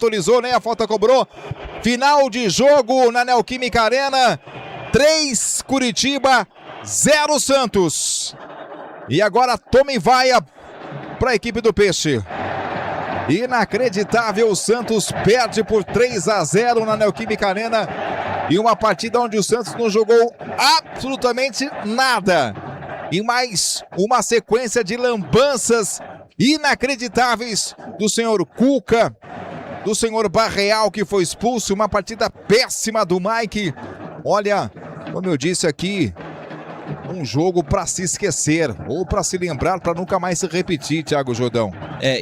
autorizou, né? A falta cobrou. Final de jogo na Neoquímica Arena. 3 Curitiba, 0 Santos. E agora toma e vaia para a equipe do Peixe. Inacreditável, o Santos perde por 3-0 na Neoquímica Arena. E uma partida onde o Santos não jogou absolutamente nada. E mais uma sequência de lambanças inacreditáveis do senhor Cuca, do senhor Barreal, que foi expulso. Uma partida péssima do Mike. Olha, como eu disse aqui, um jogo para se esquecer, ou para se lembrar, para nunca mais se repetir, Thiago Jordão.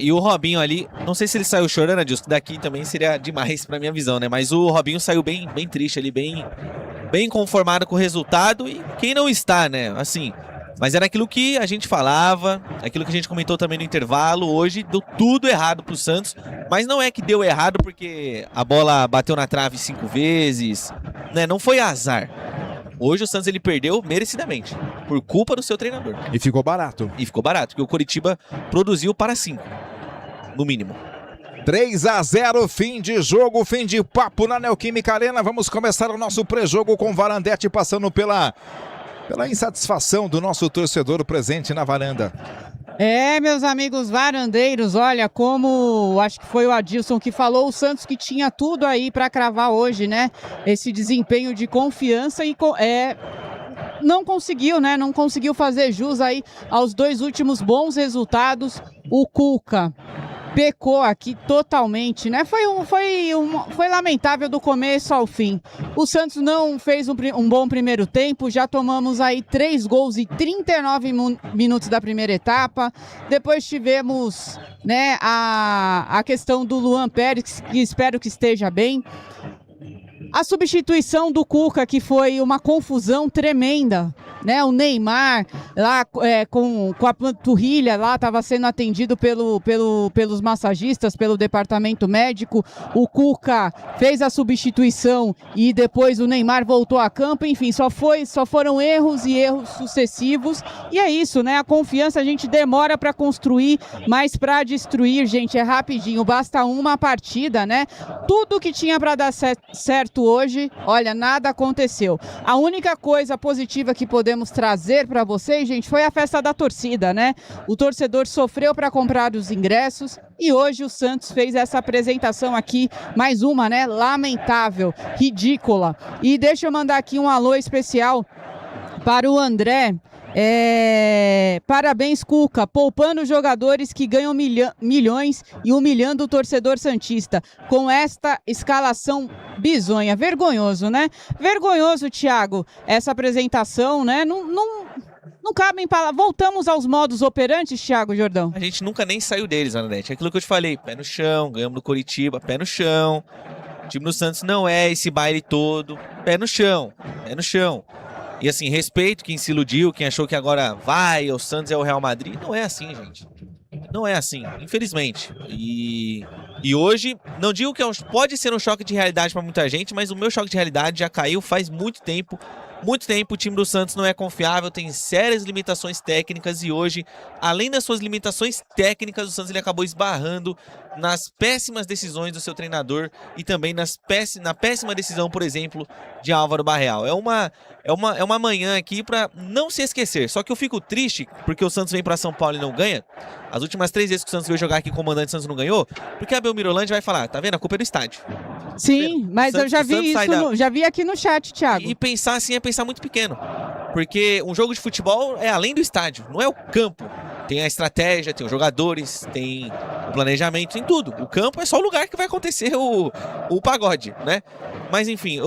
E o Robinho ali, não sei se ele saiu chorando, Adilson, que daqui também seria demais pra minha visão, né? Mas o Robinho saiu bem triste ali, bem conformado com o resultado, e quem não está, né? Assim, mas era aquilo que a gente falava, aquilo que a gente comentou também no intervalo. Hoje deu tudo errado pro Santos, mas não é que deu errado porque a bola bateu na trave 5 vezes, né? Não foi azar. Hoje o Santos ele perdeu merecidamente, por culpa do seu treinador. E ficou barato. E ficou barato, porque o Coritiba produziu para 5, no mínimo. 3-0, fim de jogo, fim de papo na Neoquímica Arena. Vamos começar o nosso pré-jogo com o Varandete passando pela insatisfação do nosso torcedor presente na varanda. Meus amigos varandeiros, olha, como acho que foi o Adilson que falou, o Santos que tinha tudo aí para cravar hoje, né? Esse desempenho de confiança e não conseguiu, né? Não conseguiu fazer jus aí aos 2 últimos bons resultados. O Cuca pecou aqui totalmente, né? Foi lamentável do começo ao fim. O Santos não fez um bom primeiro tempo, já tomamos aí 3 gols em 39 minutos da primeira etapa. Depois tivemos, né, a questão do Luan Pérez, que espero que esteja bem. A substituição do Cuca, que foi uma confusão tremenda, né? O Neymar lá com a panturrilha lá estava sendo atendido pelos massagistas, pelo departamento médico. O Cuca fez a substituição e depois o Neymar voltou a campo. Enfim, só foram erros e erros sucessivos. E é isso, né? A confiança a gente demora para construir, mas para destruir, gente, é rapidinho. Basta uma partida, né? Tudo que tinha para dar certo hoje, olha, nada aconteceu. A única coisa positiva que podemos trazer para vocês, gente, foi a festa da torcida, né? O torcedor sofreu para comprar os ingressos e hoje o Santos fez essa apresentação aqui, mais uma, né? Lamentável, ridícula. E deixa eu mandar aqui um alô especial para o André. Parabéns, Cuca, poupando jogadores que ganham milhões e humilhando o torcedor santista com esta escalação bizonha. Vergonhoso, né? Vergonhoso, Thiago, essa apresentação, né? Não cabem palavras. Voltamos aos modos operantes, Thiago Jordão. A gente nunca nem saiu deles, Ananete. É aquilo que eu te falei, pé no chão, ganhamos do Coritiba, pé no chão. O time do Santos não é esse baile todo, pé no chão, pé no chão. E assim, respeito quem se iludiu, quem achou que agora o Santos é o Real Madrid. Não é assim, gente. Não é assim, infelizmente. E hoje, não digo que pode ser um choque de realidade para muita gente, mas o meu choque de realidade já caiu faz muito tempo. Muito tempo o time do Santos não é confiável, tem sérias limitações técnicas e hoje, além das suas limitações técnicas, o Santos ele acabou esbarrando nas péssimas decisões do seu treinador e também na péssima decisão, por exemplo, de Álvaro Barreal. É uma manhã aqui para não se esquecer, só que eu fico triste porque o Santos vem para São Paulo e não ganha. As últimas 3 vezes que o Santos veio jogar aqui, o comandante Santos não ganhou, porque a Belmiro Holanda vai falar, tá vendo? A culpa é do estádio. Sim, mas eu já vi isso, já vi aqui no chat, Thiago. E pensar assim é pensar muito pequeno, porque um jogo de futebol é além do estádio, não é o campo. Tem a estratégia, tem os jogadores, tem o planejamento, tem tudo. O campo é só o lugar que vai acontecer o pagode, né? Mas enfim,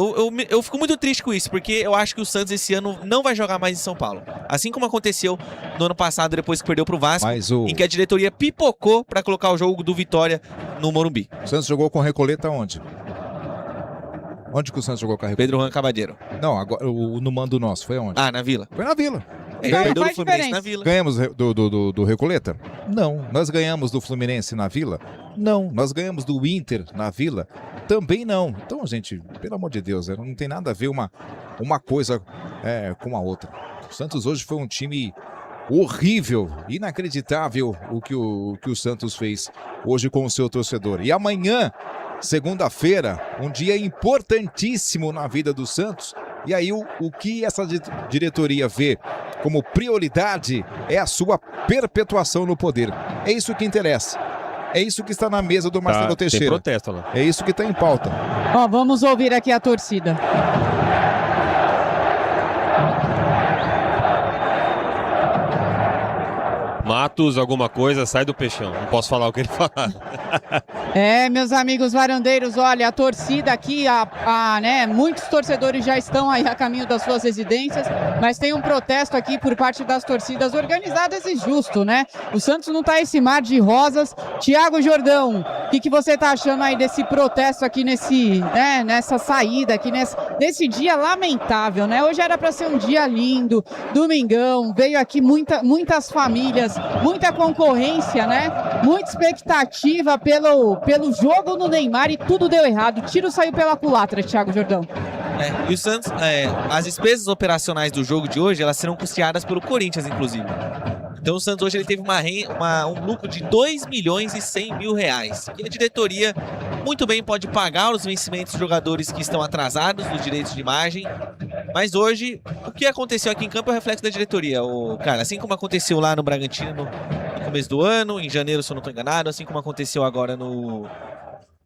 eu fico muito triste com isso, porque eu acho que o Santos esse ano não vai jogar mais em São Paulo. Assim como aconteceu no ano passado, depois que perdeu pro Vasco, em que a diretoria pipocou para colocar o jogo do Vitória no Morumbi. O Santos jogou com Recoleta onde? Onde que o Santos jogou com a Recoleta? Pedro Juan Cabadeiro. Não, agora no mando nosso, foi onde? Ah, na Vila. Foi na Vila. Perdeu do Fluminense na Vila. Ganhamos do Recoleta? Não. Nós ganhamos do Fluminense na Vila? Não. Nós ganhamos do Inter na Vila? Também não. Então, gente, pelo amor de Deus, não tem nada a ver uma coisa com a outra. O Santos hoje foi um time horrível, inacreditável o que o Santos fez hoje com o seu torcedor. E amanhã segunda-feira, um dia importantíssimo na vida do Santos. E aí o que essa diretoria vê como prioridade é a sua perpetuação no poder. É isso que interessa. É isso que está na mesa do Marcelo Teixeira. Tem protesto lá. É isso que está em pauta. Ó, vamos ouvir aqui a torcida. Matos, alguma coisa, sai do peixão. Não posso falar o que ele falar. Meus amigos varandeiros, olha, a torcida aqui, né, muitos torcedores já estão aí a caminho das suas residências, mas tem um protesto aqui por parte das torcidas organizadas e justo, né? O Santos não tá esse mar de rosas. Tiago Jordão, o que você tá achando aí desse protesto aqui nessa saída aqui, nesse dia lamentável, né? Hoje era para ser um dia lindo, domingão, veio aqui muitas famílias, muita concorrência, né? Muita expectativa pelo jogo no Neymar e tudo deu errado. O tiro saiu pela culatra, Tiago Jordão. E o Santos, as despesas operacionais do jogo de hoje, elas serão custeadas pelo Corinthians, inclusive. Então o Santos hoje ele teve um lucro de 2 milhões e 100 mil reais. E a diretoria muito bem pode pagar os vencimentos dos jogadores que estão atrasados nos direitos de imagem. Mas hoje, o que aconteceu aqui em campo é o reflexo da diretoria. Cara, assim como aconteceu lá no Bragantino no começo do ano, em janeiro, se eu não estou enganado, assim como aconteceu agora com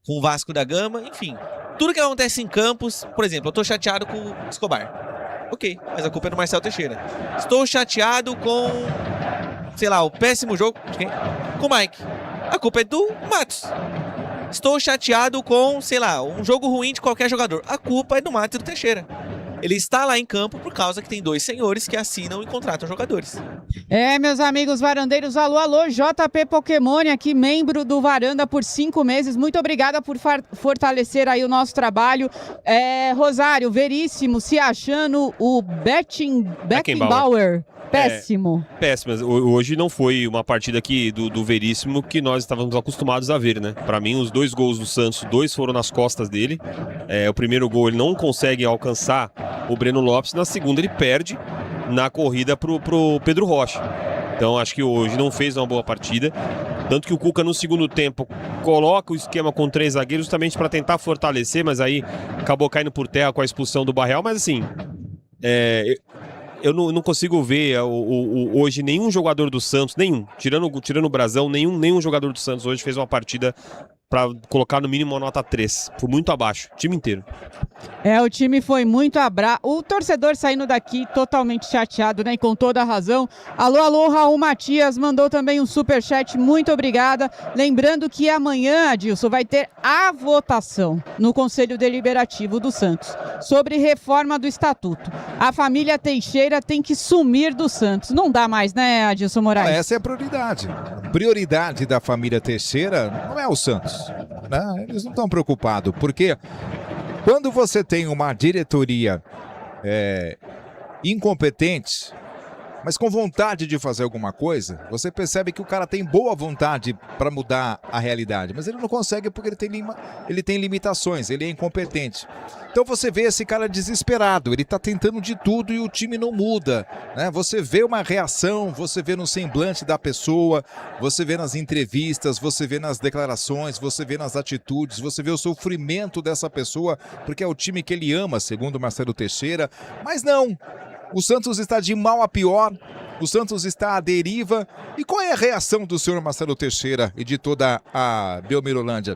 o Vasco da Gama, enfim. Tudo que acontece em campos, por exemplo, eu estou chateado com o Escobar. Ok, mas a culpa é do Marcelo Teixeira. Estou chateado com, sei lá, o péssimo jogo de quem? Com o Mike. A culpa é do Matos. Estou chateado com, sei lá, um jogo ruim de qualquer jogador. A culpa é do Matos e do Teixeira. Ele está lá em campo por causa que tem 2 senhores que assinam e contratam jogadores. Meus amigos varandeiros, alô, JP Pokémon aqui, membro do Varanda por 5 meses. Muito obrigada por fortalecer aí o nosso trabalho. Rosário, Veríssimo, se achando o Beckenbauer. Péssimo. Péssimo. Hoje não foi uma partida aqui do Veríssimo que nós estávamos acostumados a ver, né? Para mim, os 2 gols do Santos, 2 foram nas costas dele. O primeiro gol ele não consegue alcançar o Breno Lopes, na segunda ele perde na corrida pro Pedro Rocha. Então acho que hoje não fez uma boa partida. Tanto que o Cuca no segundo tempo coloca o esquema com 3 zagueiros justamente para tentar fortalecer, mas aí acabou caindo por terra com a expulsão do Barreal. Mas assim, eu não consigo ver hoje nenhum jogador do Santos, tirando o Brazão, nenhum jogador do Santos hoje fez uma partida para colocar no mínimo uma nota 3. Foi muito abaixo, o time inteiro. O time foi muito abraço. O torcedor saindo daqui totalmente chateado, né? E com toda a razão. Alô, Raul Matias mandou também um superchat, muito obrigada. Lembrando que amanhã, Adilson, vai ter a votação no Conselho Deliberativo do Santos sobre reforma do Estatuto. A família Teixeira tem que sumir do Santos. Não dá mais, né, Adilson Moraes? Essa é a prioridade. A prioridade da família Teixeira não é o Santos, né? Eles não estão preocupados, porque quando você tem uma diretoria incompetente, mas com vontade de fazer alguma coisa, você percebe que o cara tem boa vontade para mudar a realidade, mas ele não consegue porque ele tem limitações, ele é incompetente. Então você vê esse cara desesperado, ele está tentando de tudo e o time não muda, né? Você vê uma reação, você vê no semblante da pessoa, você vê nas entrevistas, você vê nas declarações, você vê nas atitudes, você vê o sofrimento dessa pessoa, porque é o time que ele ama, segundo Marcelo Teixeira, mas não. O Santos está de mal a pior, o Santos está à deriva. E qual é a reação do senhor Marcelo Teixeira e de toda a Belmirolândia?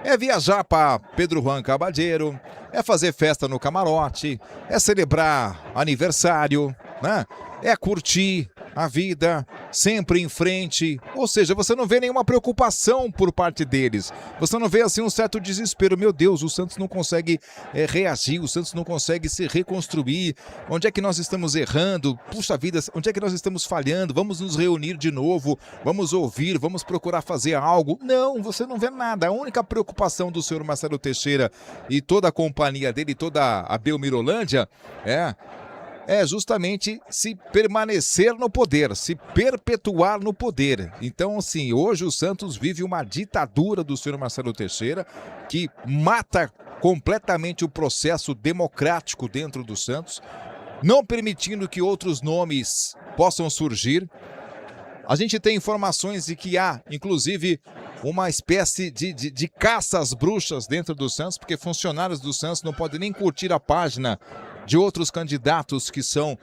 É viajar para Pedro Juan Cabadeiro, é fazer festa no camarote, é celebrar aniversário, né? É curtir a vida, sempre em frente. Ou seja, você não vê nenhuma preocupação por parte deles. Você não vê assim um certo desespero. Meu Deus, o Santos não consegue reagir, o Santos não consegue se reconstruir. Onde é que nós estamos errando? Puxa vida, onde é que nós estamos falhando? Vamos nos reunir de novo, vamos ouvir, vamos procurar fazer algo. Não, você não vê nada. A única preocupação do senhor Marcelo Teixeira e toda a companhia dele, toda a Belmirolândia, é justamente se permanecer no poder, se perpetuar no poder. Então, assim, hoje o Santos vive uma ditadura do senhor Marcelo Teixeira, que mata completamente o processo democrático dentro do Santos, não permitindo que outros nomes possam surgir. A gente tem informações de que há, inclusive, uma espécie de caça às bruxas dentro do Santos, porque funcionários do Santos não podem nem curtir a página de outros candidatos que são,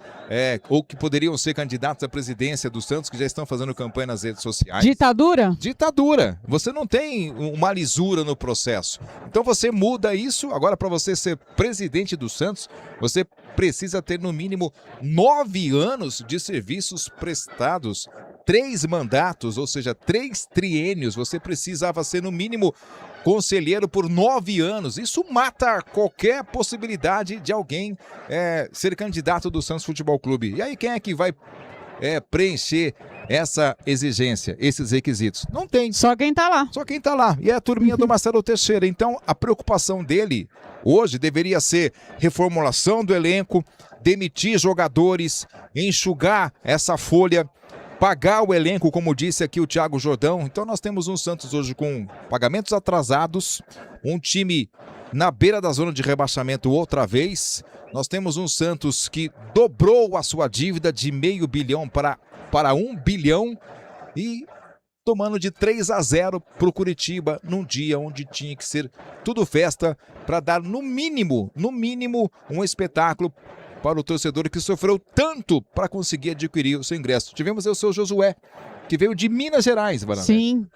ou que poderiam ser candidatos à presidência do Santos, que já estão fazendo campanha nas redes sociais. Ditadura? Ditadura. Você não tem uma lisura no processo. Então você muda isso. Agora, para você ser presidente do Santos, você precisa ter no mínimo 9 anos de serviços prestados, 3 mandatos, ou seja, 3 triênios. Você precisava ser no mínimo conselheiro por 9 anos. Isso mata qualquer possibilidade de alguém ser candidato do Santos Futebol Clube. E aí quem é que vai preencher essa exigência, esses requisitos? Não tem. Só quem tá lá. Só quem tá lá. E é a turminha do Marcelo Teixeira. Então, a preocupação dele hoje deveria ser reformulação do elenco, demitir jogadores, enxugar essa folha, pagar o elenco, como disse aqui o Thiago Jordão. Então nós temos um Santos hoje com pagamentos atrasados, um time na beira da zona de rebaixamento outra vez. Nós temos um Santos que dobrou a sua dívida de $500 milhão para 1 bilhão e tomando de 3-0 para o Curitiba num dia onde tinha que ser tudo festa para dar no mínimo um espetáculo para o torcedor que sofreu tanto para conseguir adquirir o seu ingresso. Tivemos o seu Josué, que veio de Minas Gerais, Varandas. Sim,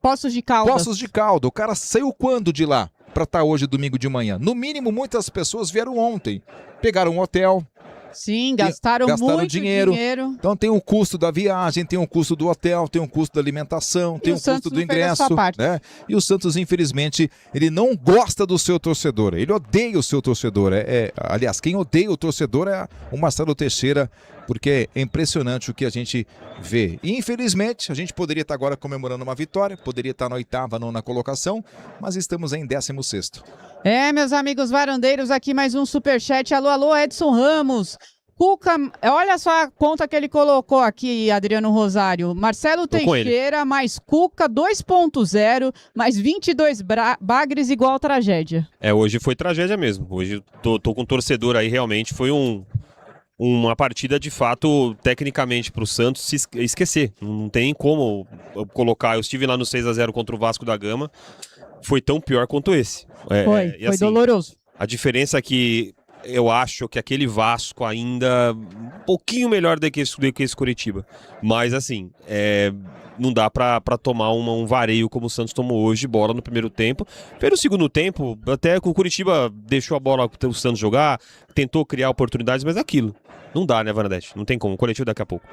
Poços de Caldas. Poços de Caldas. O cara saiu quando de lá para estar hoje, domingo de manhã? No mínimo, muitas pessoas vieram ontem. Pegaram um hotel. Sim, gastaram muito dinheiro. Então tem o custo da viagem, tem o custo do hotel, tem o custo da alimentação, tem o custo do ingresso, né? E o Santos, infelizmente, ele não gosta do seu torcedor, ele odeia o seu torcedor. Aliás, quem odeia o torcedor é o Marcelo Teixeira, porque é impressionante o que a gente vê. E, infelizmente, a gente poderia estar agora comemorando uma vitória, poderia estar na 8ª, 9ª colocação, mas estamos em 16º. Meus amigos varandeiros, aqui mais um superchat. Alô, alô, Edson Ramos. Cuca, olha só a conta que ele colocou aqui, Adriano Rosário. Marcelo Teixeira mais Cuca 2.0 mais 22 bagres igual tragédia. Hoje foi tragédia mesmo. Hoje tô com o torcedor aí, realmente foi uma partida de fato, tecnicamente, para o Santos se esquecer. Não tem como colocar. Eu estive lá no 6-0 contra o Vasco da Gama. Foi tão pior quanto esse. Foi assim, doloroso. A diferença é que eu acho que aquele Vasco ainda um pouquinho melhor do que esse Curitiba. Mas assim, não dá pra tomar um vareio como o Santos tomou hoje, bola no primeiro tempo. Pelo segundo tempo, até que o Curitiba deixou a bola para o Santos jogar, tentou criar oportunidades, mas aquilo. Não dá, né, Vanadete? Não tem como. Coletivo daqui a pouco.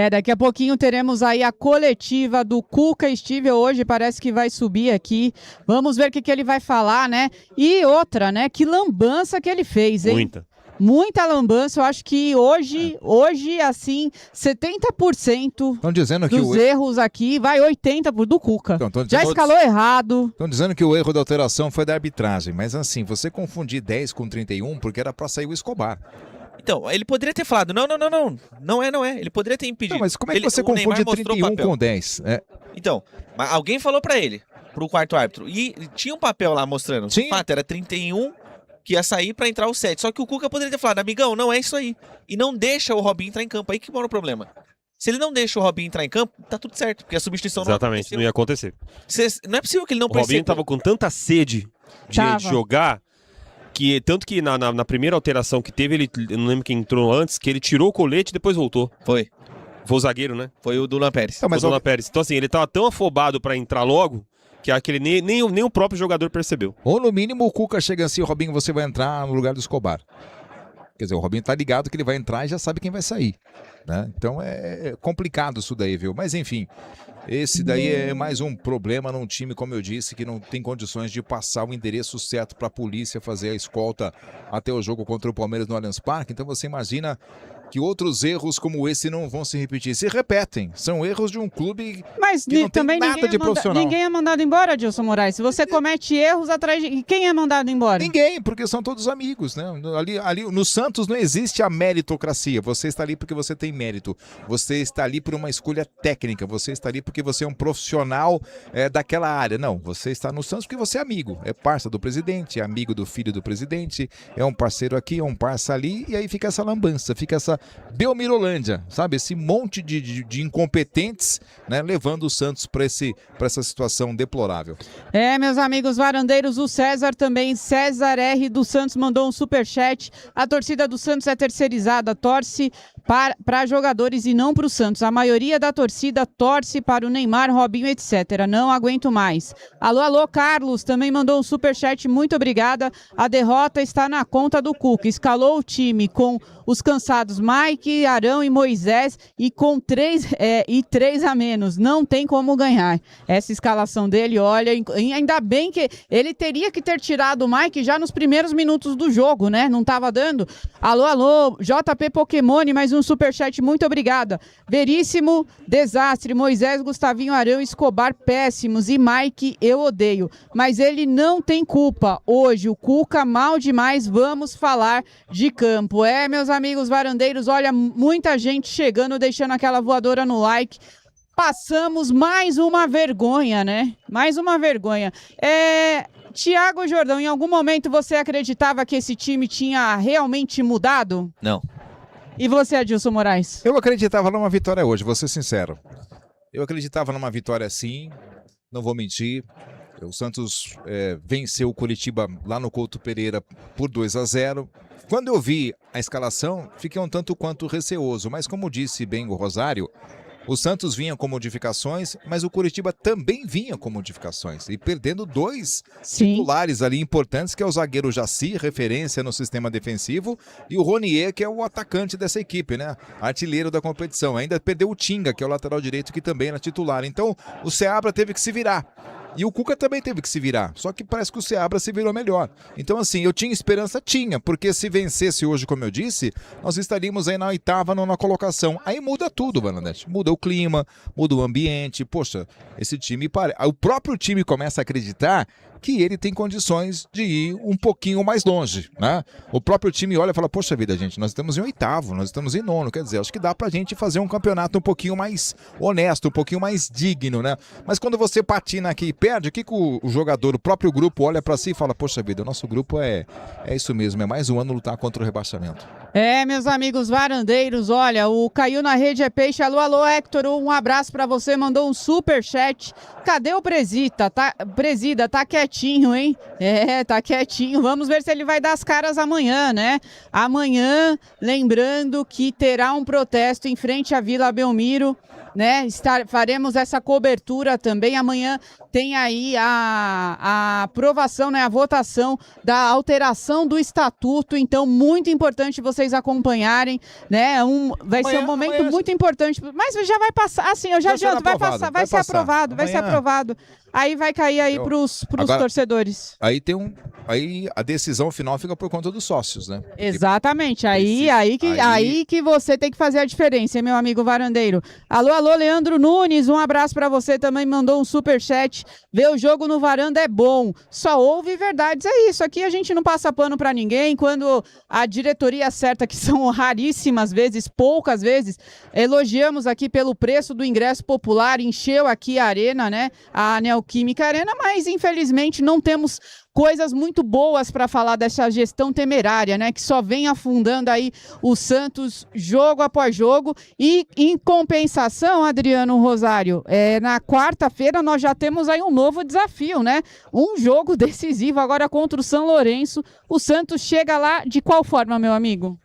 Daqui a pouquinho teremos aí a coletiva do Cuca Stivel. Hoje parece que vai subir aqui. Vamos ver o que ele vai falar, né? E outra, né? Que lambança que ele fez, hein? Muita lambança. Eu acho que hoje assim, 70% dos erros aqui, vai 80% do Cuca. Então, já escalou errado. Estão dizendo que o erro da alteração foi da arbitragem. Mas assim, você confundir 10 com 31 porque era para sair o Escobar. Então, ele poderia ter falado, não é. Ele poderia ter impedido. Não, mas como é que você confunde 31 com 10? Então, mas alguém falou pra ele, pro quarto árbitro, e tinha um papel lá mostrando, de fato, era 31 que ia sair pra entrar o 7. Só que o Cuca poderia ter falado, amigão, não é isso aí. E não deixa o Robinho entrar em campo, aí que mora o problema. Se ele não deixa o Robinho entrar em campo, tá tudo certo, porque a substituição não ia acontecer. Não é possível que ele não perceba. O Robinho tava com tanta sede de jogar, tanto que na primeira alteração que teve, eu não lembro quem entrou antes, que ele tirou o colete e depois voltou. Foi o zagueiro, né? Foi o Dulan Pérez. Então assim, ele tava tão afobado pra entrar logo, que nem o próprio jogador percebeu. Ou no mínimo o Cuca chega assim, Robinho, você vai entrar no lugar do Escobar. Quer dizer, o Robinho tá ligado que ele vai entrar e já sabe quem vai sair, né? Então é complicado isso daí, viu? Mas enfim, esse daí é mais um problema num time, como eu disse, que não tem condições de passar o endereço certo para a polícia fazer a escolta até o jogo contra o Palmeiras no Allianz Parque. Então você imagina que outros erros como esse não vão se repetir. Se repetem. São erros de um clube que não tem nada de profissional. Ninguém é mandado embora, Adilson Moraes. Se você comete erros atrás de... Quem é mandado embora? Ninguém, porque são todos amigos, né? Ali no Santos não existe a meritocracia. Você está ali porque você tem mérito. Você está ali por uma escolha técnica. Você está ali porque você é um profissional daquela área. Não, você está no Santos porque você é amigo. É parça do presidente, é amigo do filho do presidente, é um parceiro aqui, é um parça ali, e aí fica essa lambança, fica essa Belmirolândia, sabe? Esse monte de incompetentes, né? Levando o Santos para essa situação deplorável. Meus amigos varandeiros, o César também, César R. do Santos mandou um superchat. A torcida do Santos é terceirizada, torce para jogadores e não para o Santos. A maioria da torcida torce para o Neymar, Robinho, etc. Não aguento mais. Alô, Carlos também mandou um superchat, muito obrigada. A derrota está na conta do Cuca. Escalou o time com os cansados Mike, Arão e Moisés e com 3 a menos. Não tem como ganhar. Essa escalação dele, olha, ainda bem que ele teria que ter tirado o Mike já nos primeiros minutos do jogo, né? Não estava dando. Alô, JP Pokémon, mais um superchat, muito obrigada. Veríssimo, desastre. Moisés, Gustavinho, Arão, Escobar, péssimos. E Mike, eu odeio. Mas ele não tem culpa. Hoje, o Cuca, mal demais. Vamos falar de campo. Meus amigos varandeiros, olha, muita gente chegando, deixando aquela voadora no like. Passamos mais uma vergonha, né? Mais uma vergonha. Thiago Jordão, em algum momento você acreditava que esse time tinha realmente mudado? Não. E você, Adilson Moraes? Eu acreditava numa vitória hoje, vou ser sincero. Eu acreditava numa vitória sim, não vou mentir. O Santos venceu o Coritiba lá no Couto Pereira por 2-0. Quando eu vi a escalação, fiquei um tanto quanto receoso, mas como disse bem o Rosário, o Santos vinha com modificações, mas o Coritiba também vinha com modificações. E perdendo 2 titulares ali importantes, que é o zagueiro Jaci, referência no sistema defensivo, e o Ronier, que é o atacante dessa equipe, né? Artilheiro da competição. Ainda perdeu o Tinga, que é o lateral direito, que também era titular. Então, o Seabra teve que se virar. E o Cuca também teve que se virar, só que parece que o Seabra se virou melhor. Então assim, eu tinha esperança? Tinha, porque se vencesse hoje, como eu disse, nós estaríamos aí na 8ª, 9ª colocação. Aí muda tudo, Bernadette. Muda o clima, muda o ambiente. Poxa, esse time... O próprio time começa a acreditar que ele tem condições de ir um pouquinho mais longe, né? O próprio time olha e fala, poxa vida, gente, nós estamos em 8º, nós estamos em 9º, quer dizer, acho que dá pra gente fazer um campeonato um pouquinho mais honesto, um pouquinho mais digno, né? Mas quando você patina aqui e perde, o que o jogador, o próprio grupo olha pra si e fala, poxa vida, o nosso grupo é isso mesmo, é mais um ano lutar contra o rebaixamento. Meus amigos varandeiros, olha, o Caiu na Rede é Peixe. Alô, Hector, um abraço pra você, mandou um superchat. Cadê o Presida? Tá quietinho, hein? Tá quietinho. Vamos ver se ele vai dar as caras amanhã, né? Amanhã, lembrando que terá um protesto em frente à Vila Belmiro, né? Faremos essa cobertura também. Amanhã tem aí a aprovação, né? A votação da alteração do estatuto. Então, muito importante vocês acompanharem, né? Vai ser um momento muito importante. Mas já vai passar, assim, eu já adianto, vai ser aprovado. Aí vai cair aí pros torcedores. Aí a decisão final fica por conta dos sócios, né? Exatamente. Aí que você tem que fazer a diferença, meu amigo varandeiro. Alô, Leandro Nunes, um abraço pra você, também mandou um superchat. Ver o jogo no varanda é bom, só ouve verdades, é isso. Aqui a gente não passa pano pra ninguém. Quando a diretoria acerta, que são raríssimas vezes, poucas vezes, elogiamos aqui pelo preço do ingresso popular, encheu aqui a arena, né? A Neoquímica Arena, mas infelizmente não temos coisas muito boas para falar dessa gestão temerária, né? Que só vem afundando aí o Santos jogo após jogo. E em compensação, Adriano Rosário, na quarta-feira nós já temos aí um novo desafio, né? Um jogo decisivo agora contra o São Lourenço. O Santos chega lá de qual forma, meu amigo?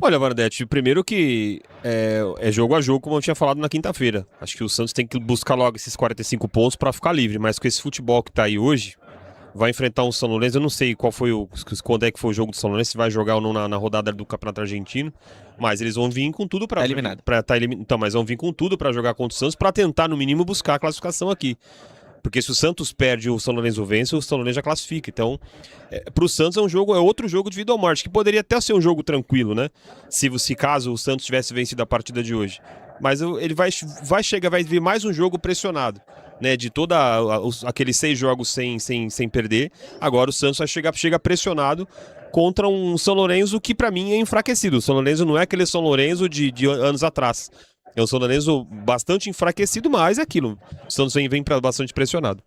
Olha, Bernadette, primeiro que é jogo a jogo, como eu tinha falado na quinta-feira. Acho que o Santos tem que buscar logo esses 45 pontos para ficar livre, mas com esse futebol que tá aí hoje, vai enfrentar um São Lourenço. Eu não sei quando é que foi o jogo do São Lourenço, se vai jogar ou não na rodada do Campeonato Argentino, mas eles vão vir com tudo para eliminado. Então, mas vão vir com tudo para jogar contra o Santos, para tentar no mínimo buscar a classificação aqui. Porque se o Santos perde, o São Lourenço vence, o São Lourenço já classifica. Então, para o Santos é outro jogo de vida ou morte, que poderia até ser um jogo tranquilo, né? Se caso o Santos tivesse vencido a partida de hoje. Mas ele vai vir mais um jogo pressionado, né? De aqueles 6 jogos sem perder. Agora o Santos chega pressionado contra um São Lourenço que para mim é enfraquecido. O São Lourenço não é aquele São Lourenço de anos atrás. É um São Lourenço bastante enfraquecido, mas é aquilo. O Santos vem bastante pressionado.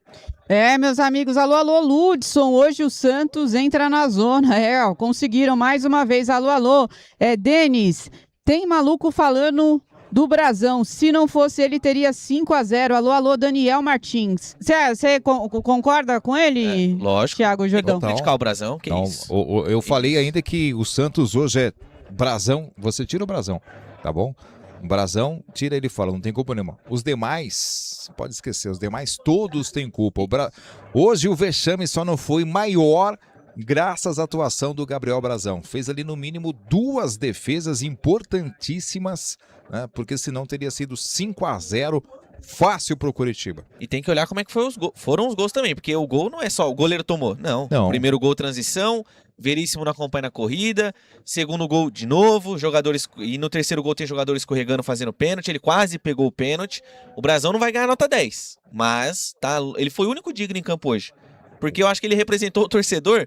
Meus amigos, alô, Ludson. Hoje o Santos entra na zona. Conseguiram mais uma vez. Alô. Denis. Tem maluco falando do Brasão. Se não fosse ele, teria 5-0. Alô, alô, Daniel Martins. Você concorda com ele, Lógico. Thiago Tem Jordão? como criticar o Brasão, que Então, isso. eu falei ainda que o Santos hoje é brasão, você tira o brasão, tá bom? O brasão, tira ele fala, não tem culpa nenhuma. Os demais, pode esquecer, os demais todos têm culpa. Hoje o vexame só não foi maior graças à atuação do Gabriel Brasão. Fez ali no mínimo 2 defesas importantíssimas, né? Porque senão teria sido 5-0 fácil pro Curitiba. E tem que olhar como é que foram os gols também, porque o gol não é só o goleiro tomou, não. Não. Primeiro gol, transição, Veríssimo não acompanha na corrida, segundo gol de novo, e no terceiro gol tem jogador escorregando fazendo pênalti, ele quase pegou o pênalti. O Brasão não vai ganhar nota 10, mas ele foi o único digno em campo hoje, porque eu acho que ele representou o torcedor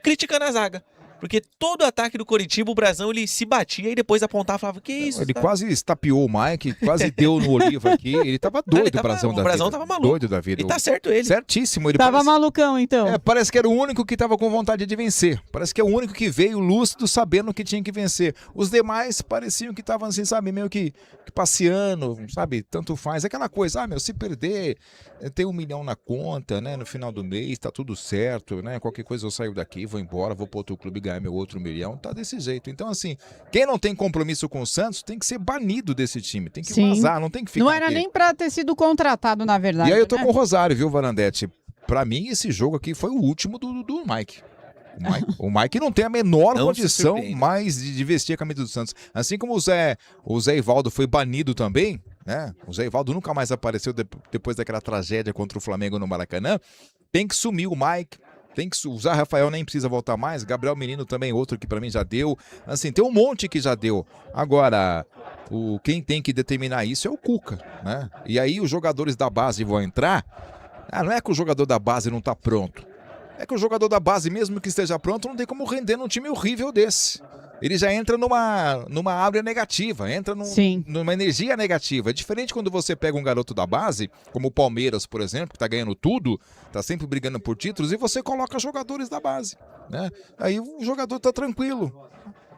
criticando a zaga. Porque todo ataque do Coritiba, o Brasão, ele se batia e depois apontava e falava, que isso? Ele tá? quase estapeou o Mike, quase deu no Oliva aqui. Ele tava doido, o Brasão tava maluco. Doido da vida. E tá certo ele. Certíssimo. Ele Tava malucão, então. parece que era o único que tava com vontade de vencer. Parece que é o único que veio lúcido, sabendo que tinha que vencer. Os demais pareciam que estavam assim, sabe, meio que passeando, sabe, tanto faz. Aquela coisa, se perder, tem 1 milhão na conta, né, no final do mês, tá tudo certo, né, qualquer coisa eu saio daqui, vou embora, vou pro outro clube ganhar meu outro 1 milhão, tá desse jeito. Então, assim, quem não tem compromisso com o Santos tem que ser banido desse time, tem que vazar, não tem que ficar Não era aqui. nem pra ter sido contratado, na verdade. E aí eu tô né? com o Rosário, viu, Varandetti? Pra mim, esse jogo aqui foi o último do Mike. O Mike não tem a menor Não se condição surpreende. mais de vestir a camisa do Santos. Assim como o Zé Ivaldo foi banido também, né? O Zé Ivaldo nunca mais apareceu depois daquela tragédia contra o Flamengo no Maracanã. Tem que sumir o Mike. Tem que usar. Rafael nem precisa voltar mais. Gabriel Menino também, outro que pra mim já deu. Assim, tem um monte que já deu. Agora, quem tem que determinar isso é o Cuca, né? E aí os jogadores da base vão entrar. Não é que o jogador da base não tá pronto. É que o jogador da base, mesmo que esteja pronto, não tem como render num time horrível desse. Ele já entra numa área negativa, entra numa energia negativa. É diferente quando você pega um garoto da base, como o Palmeiras, por exemplo, que tá ganhando tudo, tá sempre brigando por títulos, e você coloca jogadores da base, né? Aí o jogador tá tranquilo.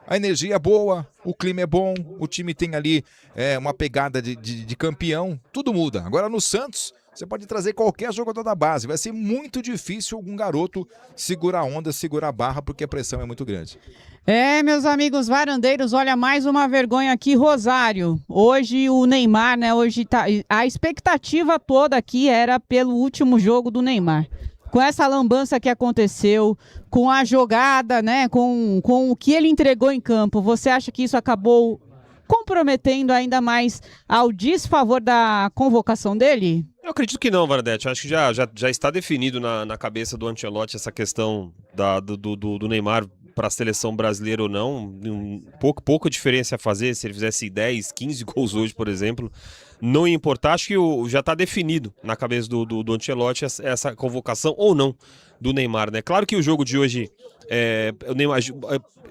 A energia é boa, o clima é bom, o time tem ali uma pegada de campeão, tudo muda. Agora no Santos, você pode trazer qualquer jogador da base, vai ser muito difícil algum garoto segurar a onda, segurar a barra, porque a pressão é muito grande. Meus amigos varandeiros, olha, mais uma vergonha aqui, Rosário. Hoje o Neymar, né, a expectativa toda aqui era pelo último jogo do Neymar. Com essa lambança que aconteceu, com a jogada, né, com o que ele entregou em campo, você acha que isso acabou comprometendo ainda mais ao desfavor da convocação dele? Eu acredito que não, Varandetti. Acho que já está definido na cabeça do Ancelotti essa questão do Neymar para a seleção brasileira ou não. Pouca diferença a fazer se ele fizesse 10, 15 gols hoje, por exemplo. Não ia importar. Acho que já está definido na cabeça do Ancelotti essa convocação ou não do Neymar, né? Claro que o jogo de hoje, o Neymar,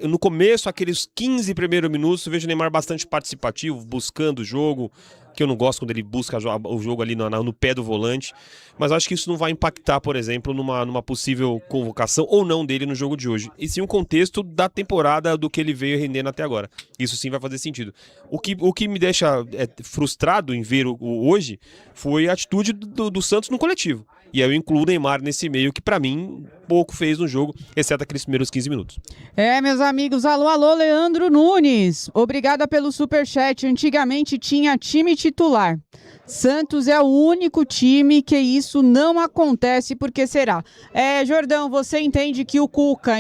no começo, aqueles 15 primeiros minutos, eu vejo o Neymar bastante participativo, buscando o jogo, que eu não gosto quando ele busca o jogo ali no pé do volante, mas acho que isso não vai impactar, por exemplo, numa possível convocação ou não dele no jogo de hoje, e sim o contexto da temporada do que ele veio rendendo até agora. Isso sim vai fazer sentido. O que me deixa frustrado em ver hoje foi a atitude do Santos no coletivo, e aí eu incluo o Neymar nesse meio, que pra mim pouco fez no jogo, exceto aqueles primeiros 15 minutos. Meus amigos, alô, alô, Leandro Nunes, obrigada pelo superchat. Antigamente tinha time titular. Santos é o único time que isso não acontece, porque será? Jordão, você entende que o Cuca,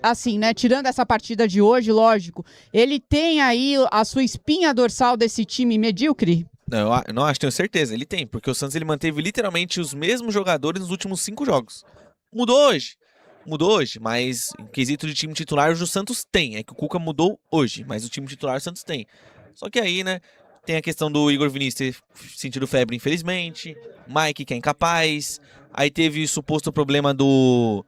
assim, né, tirando essa partida de hoje, lógico, ele tem aí a sua espinha dorsal desse time medíocre? Não, eu não acho, tenho certeza. Ele tem, porque o Santos ele manteve literalmente os mesmos jogadores nos últimos 5 jogos. Mudou hoje, mas em quesito de time titular, hoje o Santos tem. É que o Cuca mudou hoje, mas o time titular o Santos tem. Só que aí, né, tem a questão do Igor Vinícius ter sentido febre, infelizmente. Mike, que é incapaz. Aí teve o suposto problema do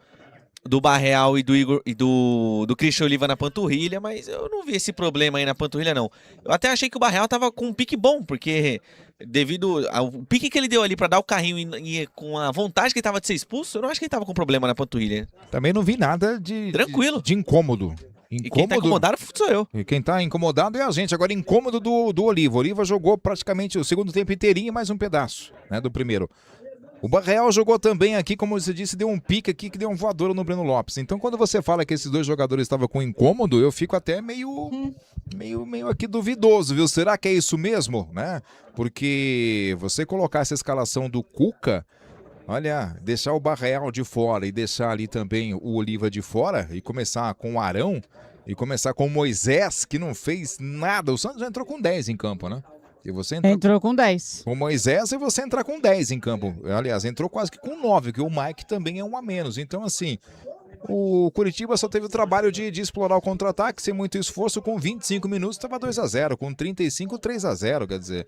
Barreal e do Igor e do Christian Oliva na panturrilha, mas eu não vi esse problema aí na panturrilha, não. Eu até achei que o Barreal tava com um pique bom, porque devido ao pique que ele deu ali pra dar o carrinho e com a vontade que ele tava de ser expulso, eu não acho que ele tava com problema na panturrilha. Também não vi nada Tranquilo. de incômodo. E quem tá incomodado sou eu. E quem tá incomodado é a gente. Agora, incômodo do Oliva. O Oliva jogou praticamente o segundo tempo inteirinho e mais um pedaço, né, do primeiro. O Barreal jogou também aqui, como você disse, deu um pique aqui que deu um voador no Breno Lopes. Então, quando você fala que esses dois jogadores estavam com incômodo, eu fico até meio aqui duvidoso, viu? Será que é isso mesmo, né? Porque você colocar essa escalação do Cuca, olha, deixar o Barreal de fora e deixar ali também o Oliva de fora e começar com o Arão e começar com o Moisés, que não fez nada. O Santos já entrou com 10 em campo, né? E você entrou com 10. Com o Moisés e você entrar com 10 em campo. Aliás, entrou quase que com 9, porque o Mike também é um a menos. Então, assim, o Curitiba só teve o trabalho de explorar o contra-ataque sem muito esforço. Com 25 minutos estava 2-0, com 35, 3-0. Quer dizer,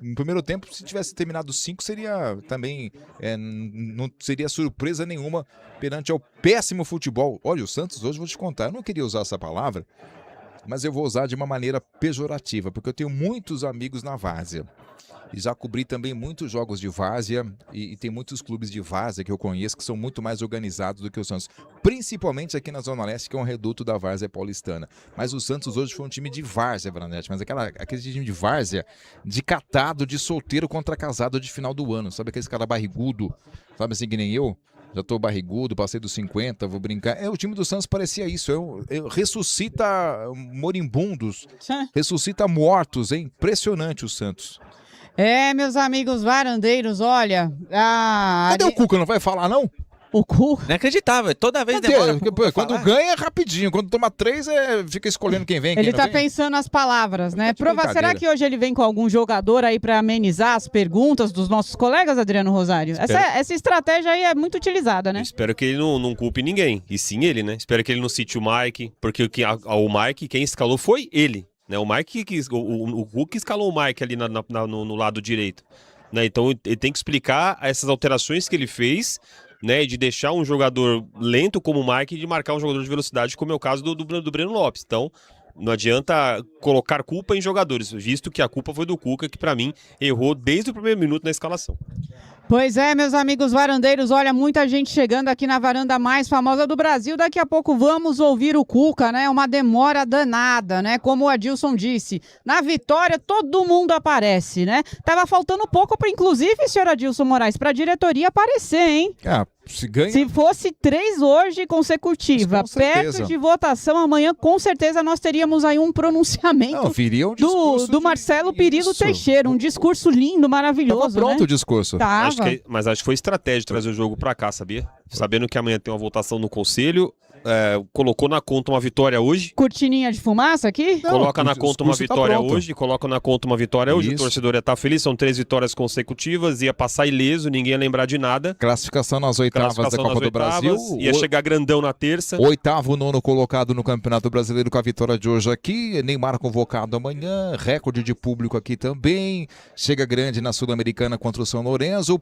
no primeiro tempo, se tivesse terminado 5, seria também, não seria surpresa nenhuma perante ao péssimo futebol. Olha, o Santos hoje, vou te contar, eu não queria usar essa palavra, mas eu vou usar de uma maneira pejorativa, porque eu tenho muitos amigos na várzea. E já cobri também muitos jogos de várzea, e tem muitos clubes de várzea que eu conheço que são muito mais organizados do que o Santos. Principalmente aqui na Zona Leste, que é um reduto da várzea paulistana. Mas o Santos hoje foi um time de várzea, Branete, mas aquele time de várzea, de catado, de solteiro contra casado de final do ano. Sabe aqueles cara barrigudo, sabe assim que nem eu? Já tô barrigudo, passei dos 50, vou brincar. O time do Santos parecia isso. Ressuscita moribundos, ressuscita mortos. É impressionante o Santos. Meus amigos varandeiros, olha... Cadê o Cuca? Não vai falar, não? O Cuca... Inacreditável, toda vez demora. Quando ganha é rapidinho, quando toma 3, fica escolhendo quem vem. Ele tá pensando as palavras, né? Será que hoje ele vem com algum jogador aí pra amenizar as perguntas dos nossos colegas, Adriano Rosário? Essa estratégia aí é muito utilizada, né? Espero que ele não culpe ninguém, e sim ele, né? Espero que ele não cite o Mike, porque o Mike, quem escalou foi ele, né? O Mike, o Hulk escalou o Mike ali no lado direito, né? Então ele tem que explicar essas alterações que ele fez, né, de deixar um jogador lento como o Mike e de marcar um jogador de velocidade, como é o caso do Breno Lopes. Então, não adianta colocar culpa em jogadores, visto que a culpa foi do Cuca, que pra mim errou desde o primeiro minuto na escalação. Pois é, meus amigos varandeiros, olha, muita gente chegando aqui na varanda mais famosa do Brasil. Daqui a pouco vamos ouvir o Cuca, né? Uma demora danada, né? Como o Adilson disse, na vitória todo mundo aparece, né? Tava faltando pouco, inclusive, senhor Adilson Moraes, pra diretoria aparecer, hein? Se fosse 3 hoje consecutiva, perto de votação, amanhã com certeza nós teríamos aí um pronunciamento do Marcelo Pirillo Teixeira, um discurso lindo, maravilhoso. Tava pronto, né? O discurso. Mas acho que foi estratégia trazer o jogo pra cá, sabia? Sabendo que amanhã tem uma votação no Conselho, colocou na conta uma vitória hoje. Cortininha de fumaça aqui? Coloca na conta uma vitória hoje, o torcedor ia estar feliz, são 3 vitórias consecutivas, ia passar ileso, ninguém ia lembrar de nada. Classificação nas oitavas da Copa do Brasil. Ia chegar grandão na terça. 8º, 9º colocado no Campeonato Brasileiro com a vitória de hoje aqui. Neymar convocado amanhã, recorde de público aqui também. Chega grande na Sul-Americana contra o São Lourenço.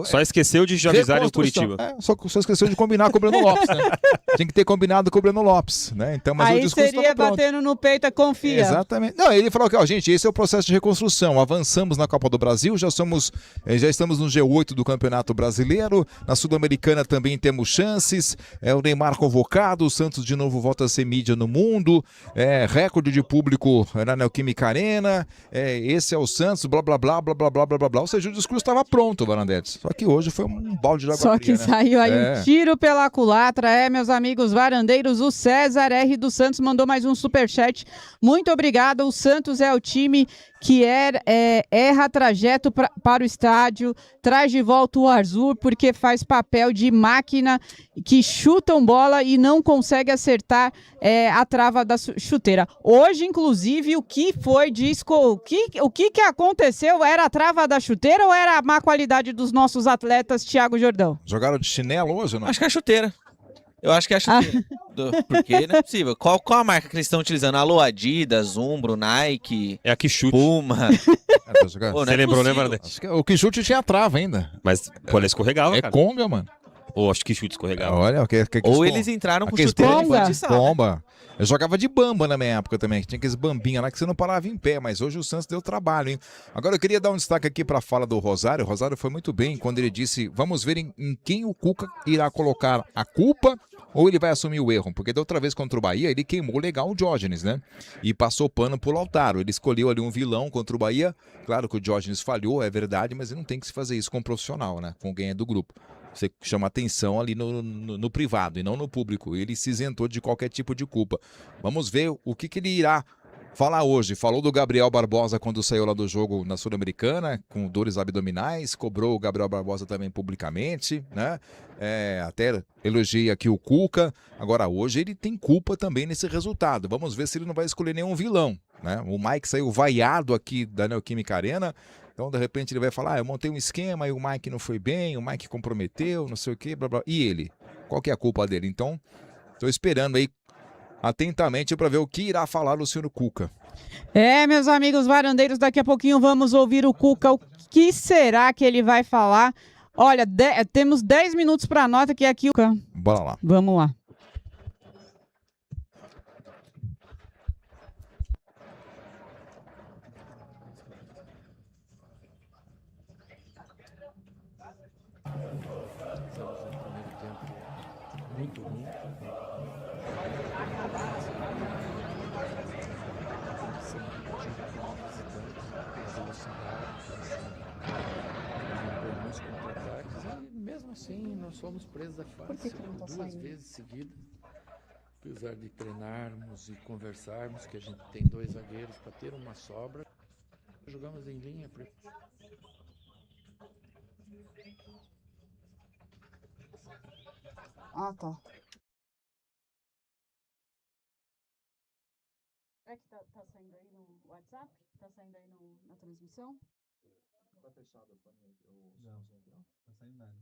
Só esqueceu de avisar o Curitiba. Só esqueceu de combinar com o Breno Lopes, né? Tinha que ter combinado com o Breno Lopes, né? Então, mas aí o discurso seria batendo no peito, confia. Exatamente. Não, ele falou que, gente, esse é o processo de reconstrução. Avançamos na Copa do Brasil, já estamos no G8 do Campeonato Brasileiro. Na Sul-Americana também temos chances. O Neymar convocado, o Santos de novo volta a ser mídia no mundo. Recorde de público na Neoquímica Arena. Esse é o Santos, blá, blá, blá, blá, blá, blá, blá, blá. Ou seja, o discurso estava pronto, Varandetes. Só que hoje foi um balde de água fria, né? Saiu aí um tiro pela culatra. Meus amigos varandeiros, o César R. dos Santos mandou mais um superchat. Muito obrigado. O Santos é o time que erra trajeto para o estádio, traz de volta o Arzur porque faz papel de máquina que chutam bola e não consegue acertar a trava da chuteira. Hoje, inclusive, o que foi o que aconteceu? Era a trava da chuteira ou era a má qualidade dos nossos atletas, Thiago Jordão? Jogaram de chinelo hoje ou não? Acho que é a chuteira. Eu acho que é a chuteira. Porque não é possível. Qual a marca que eles estão utilizando? Alô, Adidas, Umbro, Nike. É a Quixute. Puma. Você lembrou, né, Varandetes? O Quixute tinha trava ainda. Mas, ela escorregava, cara. Conga, mano. Ou acho que chute escorregado. Olha, Ou eles entraram com aqueles chuteira de bomba. futsal. bomba. Eu jogava de bamba na minha época também, que tinha aqueles bambinha lá que você não parava em pé, mas hoje o Santos deu trabalho, hein? Agora eu queria dar um destaque aqui para a fala do Rosário. O Rosário foi muito bem quando ele disse: vamos ver em quem o Cuca irá colocar a culpa ou ele vai assumir o erro, porque da outra vez contra o Bahia ele queimou legal o Diógenes, né? E passou pano pro Lautaro. Ele escolheu ali um vilão contra o Bahia. Claro que o Diógenes falhou, é verdade, mas ele não tem que se fazer isso com um profissional, né? Com quem é do grupo. Você chama atenção ali no privado e não no público. Ele se isentou de qualquer tipo de culpa. Vamos ver o que ele irá falar hoje. Falou do Gabriel Barbosa quando saiu lá do jogo na Sul-Americana, com dores abdominais. Cobrou o Gabriel Barbosa também publicamente, né? Até elogia aqui o Cuca. Agora, hoje ele tem culpa também nesse resultado. Vamos ver se ele não vai escolher nenhum vilão, né? O Mike saiu vaiado aqui da Neoquímica Arena. Então, de repente, ele vai falar: eu montei um esquema e o Mike não foi bem, o Mike comprometeu, não sei o quê, blá, blá. E ele? Qual que é a culpa dele? Então, estou esperando aí atentamente para ver o que irá falar o senhor Cuca. Meus amigos varandeiros, daqui a pouquinho vamos ouvir o Cuca. O que será que ele vai falar? Olha, temos 10 minutos para a nota que é aqui o Cuca. Bora lá. Vamos lá. Muito ruim. E mesmo assim nós fomos presos à fase duas vezes seguidas. Apesar de treinarmos e conversarmos que a gente tem 2 zagueiros para ter uma sobra, jogamos em linha. Ah, tá. É que tá saindo aí no WhatsApp? Tá saindo aí na transmissão? Tá fechado o fone aqui, não, tá saindo nada.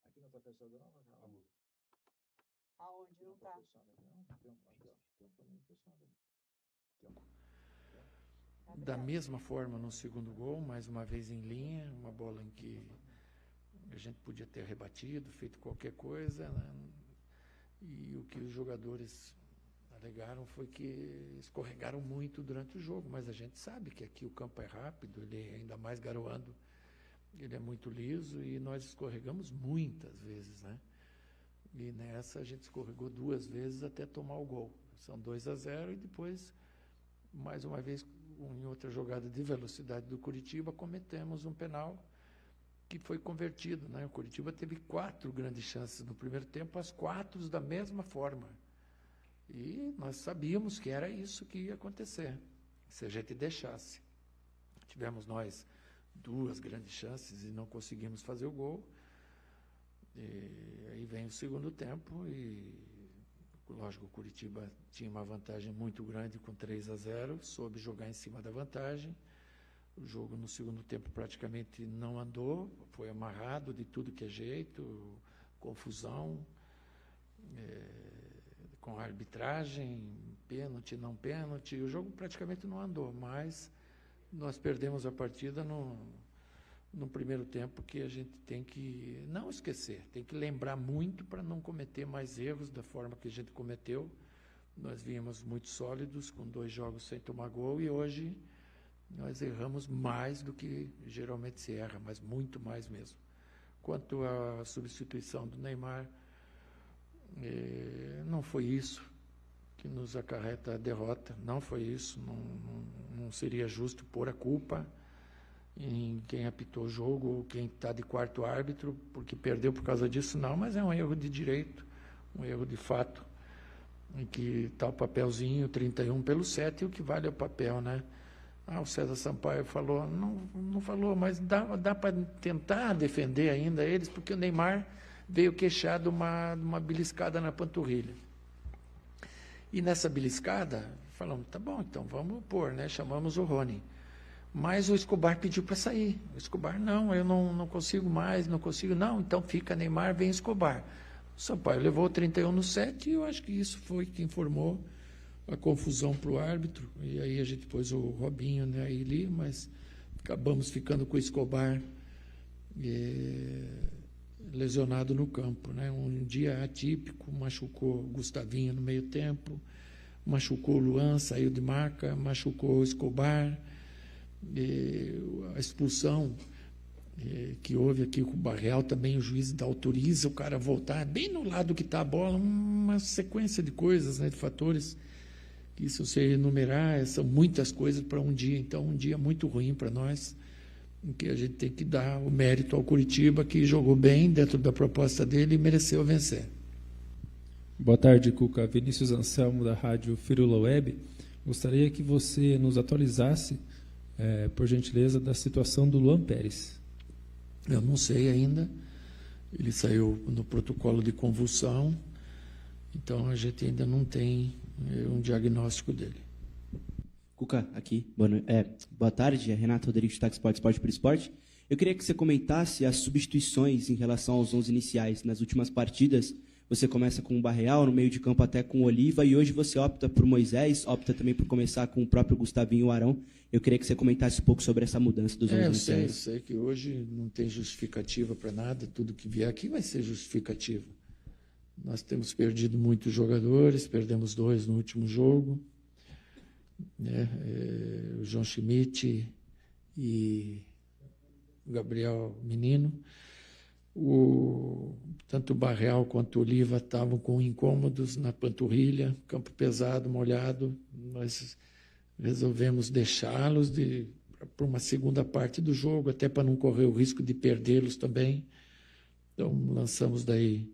Aqui não tá fechado não, Aonde não tá? fechado aqui não, tem um fone fechado. Da mesma forma no segundo gol, mais uma vez em linha, uma bola em que a gente podia ter rebatido, feito qualquer coisa, né? E o que os jogadores alegaram foi que escorregaram muito durante o jogo, mas a gente sabe que aqui o campo é rápido, ele ainda mais garoando, ele é muito liso e nós escorregamos muitas vezes, né? E nessa a gente escorregou 2 vezes até tomar o gol. São 2-0 e depois, mais uma vez, em outra jogada de velocidade do Coritiba, cometemos um penal que foi convertido, né? O Coritiba teve 4 grandes chances no primeiro tempo, as 4 da mesma forma. E nós sabíamos que era isso que ia acontecer, se a gente deixasse. Tivemos nós 2 grandes chances e não conseguimos fazer o gol. E aí vem o segundo tempo e, lógico, o Coritiba tinha uma vantagem muito grande com 3-0, soube jogar em cima da vantagem. O jogo no segundo tempo praticamente não andou, foi amarrado de tudo que é jeito, confusão, com a arbitragem, pênalti, não pênalti. O jogo praticamente não andou, mas nós perdemos a partida no primeiro tempo, que a gente tem que não esquecer, tem que lembrar muito para não cometer mais erros da forma que a gente cometeu. Nós vínhamos muito sólidos, com 2 jogos sem tomar gol, e hoje nós erramos mais do que geralmente se erra, mas muito mais mesmo. Quanto à substituição do Neymar, não foi isso que nos acarreta a derrota, não foi isso, não seria justo pôr a culpa em quem apitou o jogo ou quem está de quarto árbitro, porque perdeu por causa disso, não, mas é um erro de direito, um erro de fato, em que está o papelzinho 31 pelo 7, e o que vale é o papel, né? O César Sampaio falou, não falou, mas dá para tentar defender ainda eles, porque o Neymar veio queixar de uma beliscada na panturrilha. E nessa beliscada, falamos, tá bom, então vamos pôr, né? Chamamos o Rony. Mas o Escobar pediu para sair. O Escobar, não, eu não consigo mais, não consigo, não, então fica Neymar, vem Escobar. O Sampaio levou 31 no 7 e eu acho que isso foi que informou a confusão para o árbitro, e aí a gente pôs o Robinho, né, ali, mas acabamos ficando com o Escobar lesionado no campo, né? Um dia atípico, machucou Gustavinho no meio tempo, machucou o Luan, saiu de marca, machucou o Escobar, a expulsão que houve aqui com o Barreal, também o juiz autoriza o cara a voltar, bem no lado que está a bola, uma sequência de coisas, né, de fatores, que se você enumerar, são muitas coisas para um dia, então um dia muito ruim para nós, em que a gente tem que dar o mérito ao Curitiba, que jogou bem dentro da proposta dele e mereceu vencer. Boa tarde, Cuca. Vinícius Anselmo, da Rádio Firula Web. Gostaria que você nos atualizasse, por gentileza, da situação do Luan Pérez. Eu não sei ainda. Ele saiu no protocolo de convulsão, então a gente ainda não tem um diagnóstico dele. Cuca, aqui. Boa tarde, Renato Rodrigues, Tax Sport, Esporte por Esporte. Eu queria que você comentasse as substituições em relação aos 11 iniciais. Nas últimas partidas, você começa com o Barreal, no meio de campo até com o Oliva, e hoje você opta por Moisés, opta também por começar com o próprio Gustavinho e o Arão. Eu queria que você comentasse um pouco sobre essa mudança dos 11 iniciais. Eu sei que hoje não tem justificativa para nada, tudo que vier aqui vai ser justificativa. Nós temos perdido muitos jogadores, perdemos 2 no último jogo, né? O João Schmidt e o Gabriel Menino. Tanto o Barreal quanto o Oliva estavam com incômodos na panturrilha, campo pesado, molhado. Nós resolvemos deixá-los para uma segunda parte do jogo, até para não correr o risco de perdê-los também. Então, lançamos daí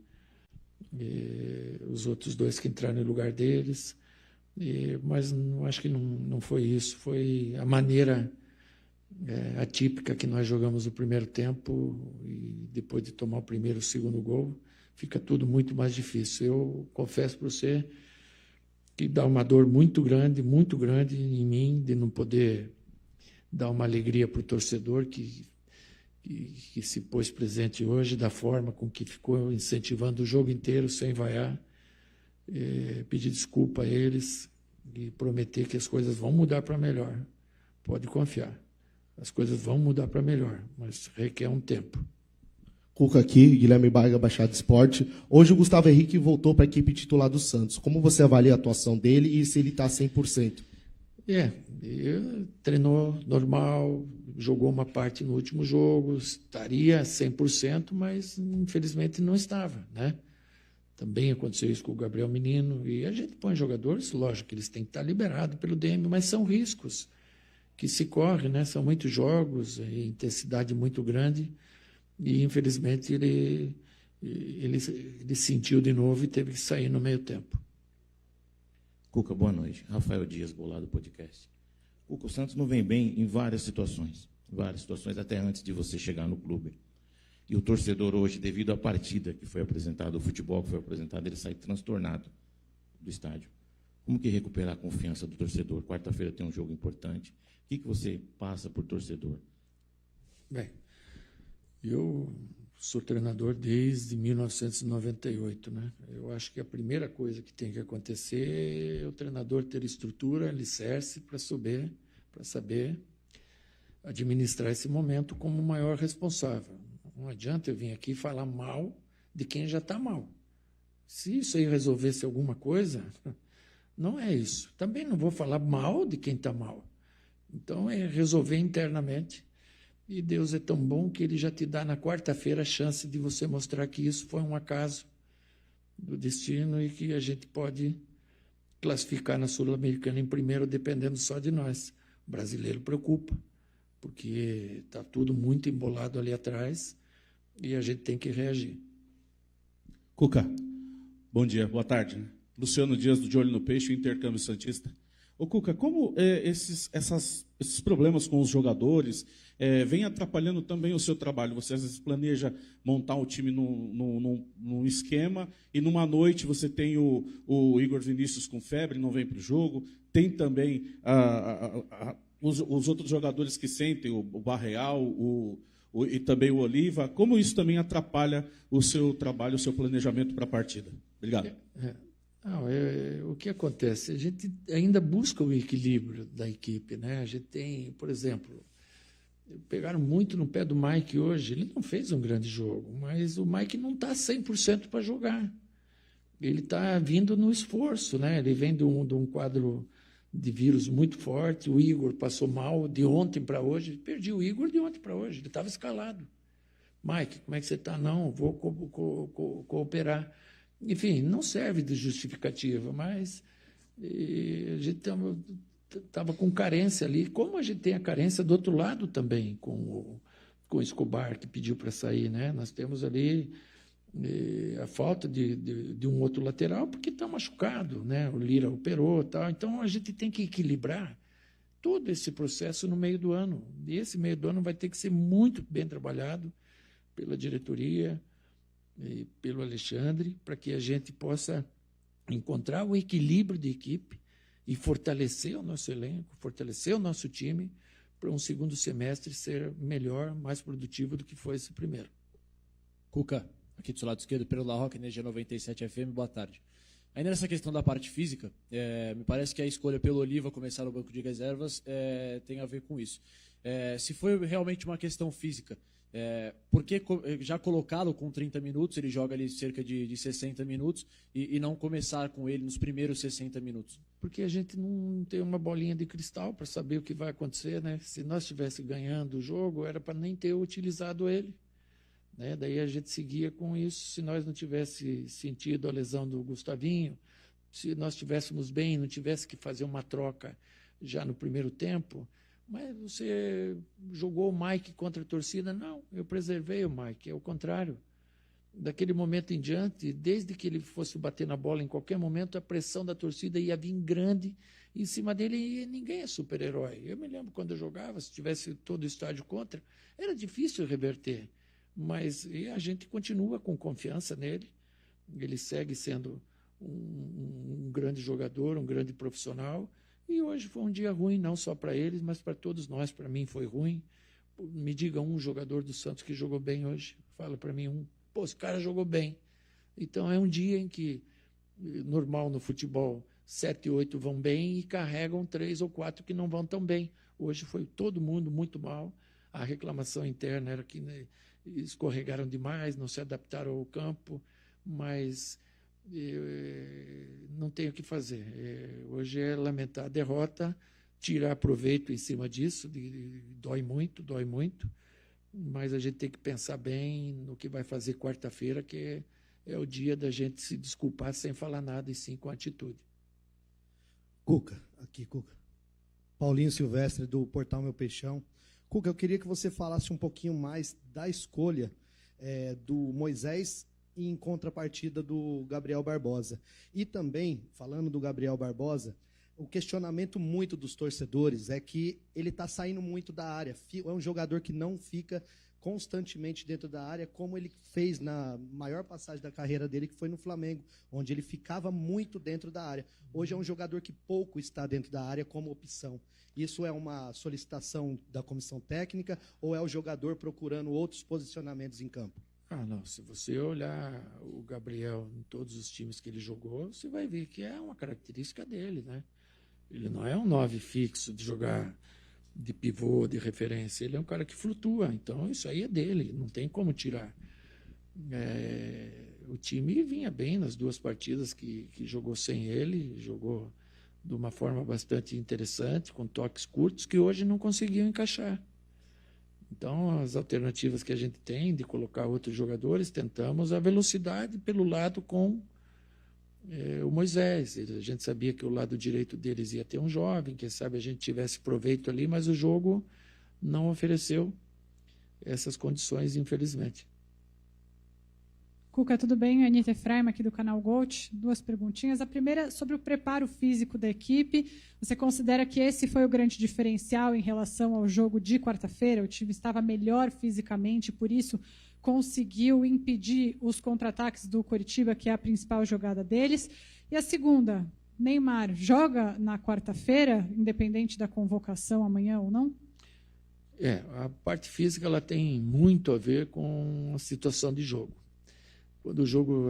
os outros 2 que entraram em lugar deles. Mas acho que não foi isso, foi a maneira atípica que nós jogamos o primeiro tempo, e depois de tomar o primeiro e o segundo gol, fica tudo muito mais difícil. Eu confesso para você que dá uma dor muito grande em mim, de não poder dar uma alegria para o torcedor que se pôs presente hoje, da forma com que ficou incentivando o jogo inteiro sem vaiar. Pedir desculpa a eles e prometer que as coisas vão mudar para melhor. Pode confiar. As coisas vão mudar para melhor, mas requer um tempo. Cuca aqui, Guilherme Barga, Baixada Esporte. Hoje o Gustavo Henrique voltou para a equipe titular do Santos. Como você avalia a atuação dele e se ele está 100%? Treinou normal, jogou uma parte no último jogo, estaria 100%, mas infelizmente não estava, né? Também aconteceu isso com o Gabriel Menino, e a gente põe jogadores, lógico que eles têm que estar liberados pelo DM, mas são riscos que se correm, né? São muitos jogos, intensidade muito grande, e infelizmente ele sentiu de novo e teve que sair no meio tempo. Cuca, boa noite. Rafael Dias, Bolado Podcast. Cuca, o Santos não vem bem em várias situações, até antes de você chegar no clube. E o torcedor hoje, devido à partida que foi apresentada, o futebol que foi apresentado, ele sai transtornado do estádio. Como que recuperar a confiança do torcedor? Quarta-feira tem um jogo importante. O que você passa por torcedor? Bem, eu sou treinador desde 1998, né? Eu acho que a primeira coisa que tem que acontecer é o treinador ter estrutura, alicerce para saber administrar esse momento como o maior responsável. Não adianta eu vir aqui falar mal de quem já está mal. Se isso aí resolvesse alguma coisa, não é isso. Também não vou falar mal de quem está mal. Então é resolver internamente. E Deus é tão bom que Ele já te dá na quarta-feira a chance de você mostrar que isso foi um acaso do destino e que a gente pode classificar na Sul-Americana em primeiro dependendo só de nós. O brasileiro preocupa, porque está tudo muito embolado ali atrás e a gente tem que reagir. Cuca, bom dia, boa tarde. Luciano Dias, do De Olho no Peixe, Intercâmbio Santista. Ô Cuca, como esses problemas com os jogadores vem atrapalhando também o seu trabalho? Você às vezes planeja montar um time num esquema e numa noite você tem o Igor Vinícius com febre, não vem para o jogo. Tem também os outros jogadores que sentem, o Barreal e também o Oliva. Como isso também atrapalha o seu trabalho, o seu planejamento para a partida? Obrigado. O que acontece? A gente ainda busca o equilíbrio da equipe, né? A gente tem, por exemplo, pegaram muito no pé do Mike hoje. Ele não fez um grande jogo, mas o Mike não está 100% para jogar. Ele está vindo no esforço, né? Ele vem de um quadro de vírus muito forte. O Igor passou mal de ontem para hoje. Perdi o Igor de ontem para hoje. Ele estava escalado. Mike, como é que você está? Não, vou cooperar. Enfim, não serve de justificativa, mas a gente estava com carência ali, como a gente tem a carência do outro lado também, com o Escobar, que pediu para sair, né? Nós temos ali a falta de um outro lateral, porque está machucado, né? O Lira operou, tal. Então a gente tem que equilibrar todo esse processo no meio do ano. E esse meio do ano vai ter que ser muito bem trabalhado pela diretoria e pelo Alexandre, para que a gente possa encontrar o equilíbrio de equipe e fortalecer o nosso elenco, fortalecer o nosso time, para um segundo semestre ser melhor, mais produtivo do que foi esse primeiro. Cuca, aqui do seu lado esquerdo, Pedro La Roca, Energia 97 FM, boa tarde. Ainda nessa questão da parte física, me parece que a escolha pelo Oliva começar no banco de reservas tem a ver com isso. Se foi realmente uma questão física, por que já colocá-lo com 30 minutos, ele joga ali cerca de 60 minutos, e não começar com ele nos primeiros 60 minutos? Porque a gente não tem uma bolinha de cristal para saber o que vai acontecer, né? Se nós estivéssemos ganhando o jogo, era para nem ter utilizado ele, né? Daí a gente seguia com isso. Se nós não tivesse sentido a lesão do Gustavinho, se nós estivéssemos bem, não tivesse que fazer uma troca já no primeiro tempo, mas você jogou o Mike contra a torcida? Não, eu preservei o Mike, é o contrário. Daquele momento em diante, desde que ele fosse bater na bola em qualquer momento, a pressão da torcida ia vir grande em cima dele, e ninguém é super-herói. Eu me lembro quando eu jogava, se tivesse todo o estádio contra, era difícil reverter, mas a gente continua com confiança nele. Ele segue sendo um grande jogador, um grande profissional, e hoje foi um dia ruim, não só para eles, mas para todos nós. Para mim foi ruim. Me diga um jogador do Santos que jogou bem hoje. Fala para mim um. Pô, esse cara jogou bem. Então é um dia em que, normal no futebol, 7, 8 vão bem e carregam 3 ou 4 que não vão tão bem. Hoje foi todo mundo muito mal. A reclamação interna era que, né, escorregaram demais, não se adaptaram ao campo, mas não tem o que fazer. Hoje é lamentar a derrota, tirar proveito em cima disso, dói muito, mas a gente tem que pensar bem no que vai fazer quarta-feira, que é o dia da gente se desculpar sem falar nada, e sim com atitude. Cuca. Paulinho Silvestre, do Portal Meu Peixão. Cuca, eu queria que você falasse um pouquinho mais da escolha do Moisés em contrapartida do Gabriel Barbosa. E também, falando do Gabriel Barbosa, o questionamento muito dos torcedores é que ele está saindo muito da área. É um jogador que não fica constantemente dentro da área, como ele fez na maior passagem da carreira dele, que foi no Flamengo, onde ele ficava muito dentro da área. Hoje é um jogador que pouco está dentro da área como opção. Isso é uma solicitação da comissão técnica ou é o jogador procurando outros posicionamentos em campo? Não. Se você olhar o Gabriel em todos os times que ele jogou, você vai ver que é uma característica dele, né? Ele não é um 9 fixo de jogar de pivô, de referência. Ele é um cara que flutua, então isso aí é dele, não tem como tirar. O time vinha bem nas 2 partidas que jogou sem ele, jogou de uma forma bastante interessante, com toques curtos, que hoje não conseguiu encaixar. Então, as alternativas que a gente tem de colocar outros jogadores, tentamos a velocidade pelo lado com o Moisés. A gente sabia que o lado direito deles ia ter um jovem, quem sabe a gente tivesse proveito ali, mas o jogo não ofereceu essas condições, infelizmente. Cuca, tudo bem? Anitta Efraim, aqui do canal Gold. 2 perguntinhas. A primeira, sobre o preparo físico da equipe. Você considera que esse foi o grande diferencial em relação ao jogo de quarta-feira? O time estava melhor fisicamente, por isso conseguiu impedir os contra-ataques do Coritiba, que é a principal jogada deles. E a segunda, Neymar joga na quarta-feira, independente da convocação amanhã ou não? A parte física ela tem muito a ver com a situação de jogo. Quando o jogo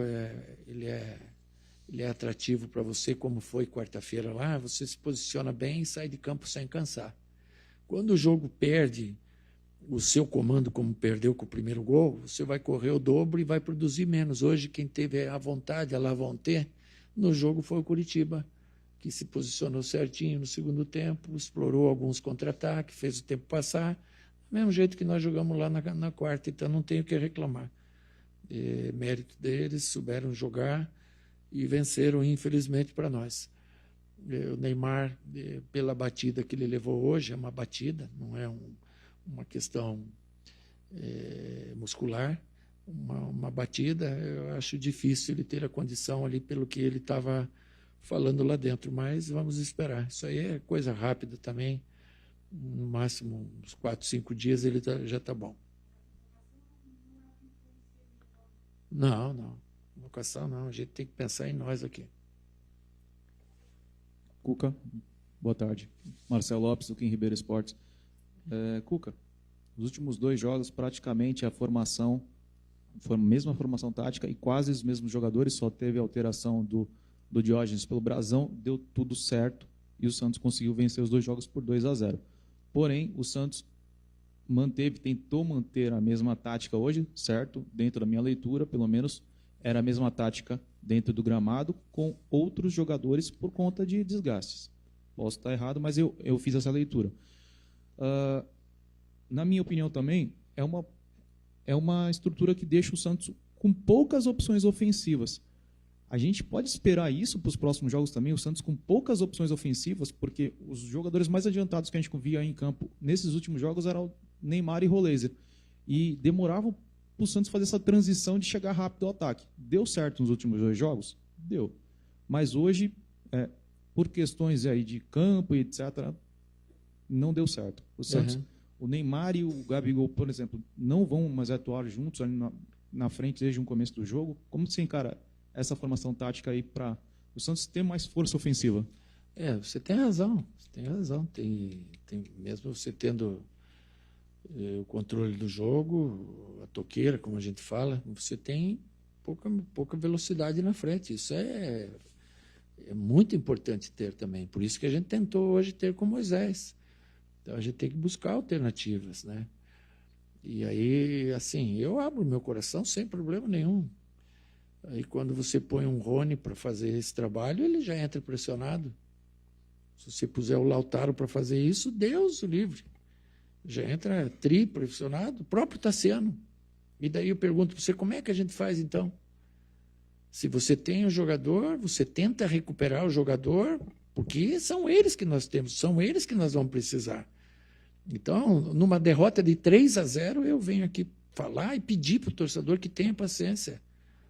ele é atrativo para você, como foi quarta-feira lá, você se posiciona bem e sai de campo sem cansar. Quando o jogo perde o seu comando, como perdeu com o primeiro gol, você vai correr o dobro e vai produzir menos. Hoje, quem teve a vontade, a la volonté, no jogo foi o Coritiba, que se posicionou certinho no segundo tempo, explorou alguns contra-ataques, fez o tempo passar, do mesmo jeito que nós jogamos lá na quarta, então não tenho o que reclamar. Mérito deles, souberam jogar e venceram, infelizmente, para nós. O Neymar, pela batida que ele levou hoje, é uma batida, não é uma questão muscular, uma batida, eu acho difícil ele ter a condição ali pelo que ele estava falando lá dentro, mas vamos esperar. Isso aí é coisa rápida também, no máximo uns 4, 5 dias ele já está bom. Não, vocação não, a gente tem que pensar em nós aqui. Cuca, boa tarde. Marcelo Lopes, do Kim Ribeiro Esportes. Cuca, os últimos 2 jogos, praticamente a mesma formação tática e quase os mesmos jogadores, só teve alteração do Diógenes pelo Brasão, deu tudo certo e o Santos conseguiu vencer os 2 jogos por 2-0. Porém, o Santos tentou manter a mesma tática hoje, certo? Dentro da minha leitura, pelo menos, era a mesma tática dentro do gramado, com outros jogadores por conta de desgastes. Posso estar errado, mas eu fiz essa leitura. Na minha opinião também, é uma estrutura que deixa o Santos com poucas opções ofensivas. A gente pode esperar isso para os próximos jogos também, o Santos com poucas opções ofensivas, porque os jogadores mais adiantados que a gente via em campo nesses últimos jogos eram o Neymar e Roleiser. E demoravam para o Santos fazer essa transição de chegar rápido ao ataque. Deu certo nos últimos 2 jogos? Deu. Mas hoje, por questões aí de campo e etc., não deu certo. O Santos, o Neymar e o Gabigol, por exemplo, não vão mais atuar juntos ali na frente desde o começo do jogo. Como você encara essa formação tática aí para o Santos ter mais força ofensiva? Você tem razão. Tem mesmo você tendo o controle do jogo, a toqueira, como a gente fala, você tem pouca velocidade na frente. Isso é muito importante ter também. Por isso que a gente tentou hoje ter com Moisés. Então a gente tem que buscar alternativas, né? E aí, assim, eu abro meu coração sem problema nenhum. Aí quando você põe um Rony para fazer esse trabalho, ele já entra pressionado. Se você puser o Lautaro para fazer isso, Deus o livre. Já entra pressionado, o próprio Tassiano. E daí eu pergunto para você, como é que a gente faz então? Se você tem o jogador, você tenta recuperar o jogador, porque são eles que nós temos, são eles que nós vamos precisar. Então, numa derrota de 3-0, eu venho aqui falar e pedir para o torcedor que tenha paciência,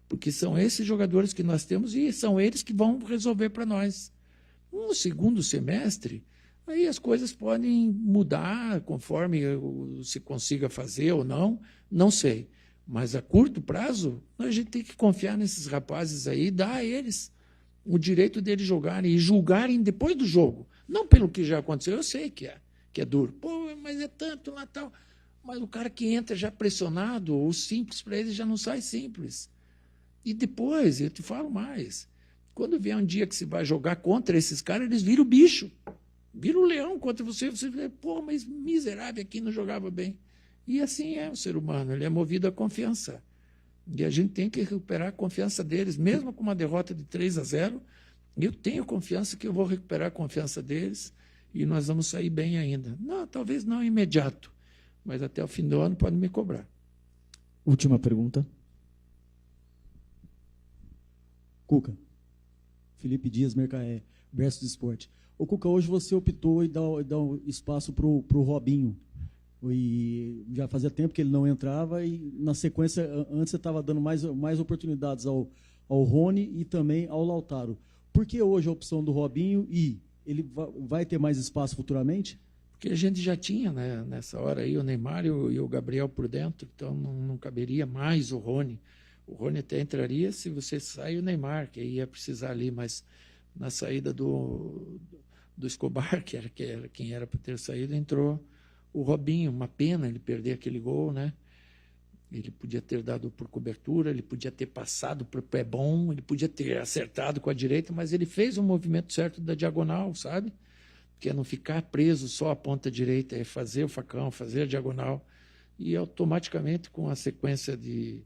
porque são esses jogadores que nós temos e são eles que vão resolver para nós. No segundo semestre, aí as coisas podem mudar conforme se consiga fazer ou não, não sei. Mas a curto prazo, a gente tem que confiar nesses rapazes aí, dar a eles o direito deles jogarem e julgarem depois do jogo. Não pelo que já aconteceu, eu sei que é duro. Pô, mas é tanto lá tal. Mas o cara que entra já pressionado, o simples para ele já não sai simples. E depois, eu te falo mais, quando vier um dia que você vai jogar contra esses caras, eles viram o bicho. Viram o leão contra você vê, pô, mas miserável aqui, não jogava bem. E assim é o ser humano, ele é movido à confiança. E a gente tem que recuperar a confiança deles, mesmo com uma derrota de 3-0, eu tenho confiança que eu vou recuperar a confiança deles e nós vamos sair bem ainda. Não, talvez não imediato, mas até o fim do ano pode me cobrar. Última pergunta. Cuca, Felipe Dias, Versus Esporte. Ô Cuca, hoje você optou em dar um espaço para o Robinho. E já fazia tempo que ele não entrava e, na sequência, antes você estava dando mais oportunidades ao Rony e também ao Lautaro. Por que hoje a opção do Robinho e ele vai ter mais espaço futuramente? Porque a gente já tinha, né, nessa hora aí o Neymar e o Gabriel por dentro, então não caberia mais o Rony. O Rony até entraria se você sair o Neymar, que ia precisar ali, mas na saída do Escobar, que era quem era para ter saído, entrou o Robinho. Uma pena ele perder aquele gol, né? Ele podia ter dado por cobertura, ele podia ter passado por pé bom, ele podia ter acertado com a direita, mas ele fez o movimento certo da diagonal, sabe? Que é não ficar preso só à ponta direita, é fazer o facão, fazer a diagonal. e automaticamente, com a sequência de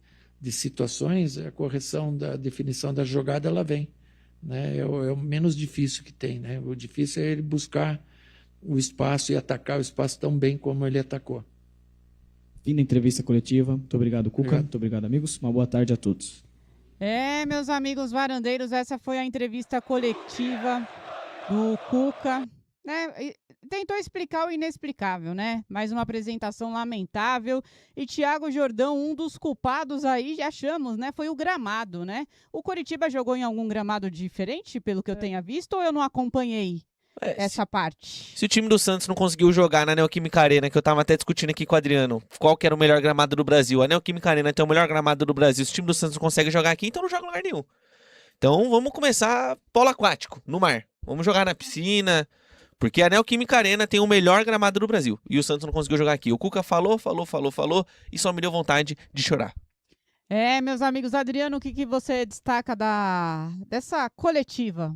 situações, a correção da definição da jogada ela vem. Né? É o menos difícil que tem. Né? O difícil é ele buscar o espaço e atacar o espaço tão bem como ele atacou. Fim da entrevista coletiva. Muito obrigado, Cuca. Obrigado. Muito obrigado, amigos. Uma boa tarde a todos. Meus amigos varandeiros, essa foi a entrevista coletiva do Cuca, né? Tentou explicar o inexplicável, né? Mais uma apresentação lamentável. E Thiago Jordão, um dos culpados aí, já achamos, né? Foi o gramado, né? O Coritiba jogou em algum gramado diferente, pelo que eu tenha visto, ou eu não acompanhei essa parte? Se o time do Santos não conseguiu jogar na Neoquímica Arena, que eu tava até discutindo aqui com o Adriano, qual que era o melhor gramado do Brasil? A Neoquímica Arena tem o melhor gramado do Brasil. Se o time do Santos não consegue jogar aqui, então não joga em lugar nenhum. Então vamos começar polo aquático, no mar. Vamos jogar na piscina, porque a Neoquímica Arena tem o melhor gramado do Brasil. E o Santos não conseguiu jogar aqui. O Cuca falou, e só me deu vontade de chorar. Meus amigos, Adriano, o que você destaca dessa coletiva?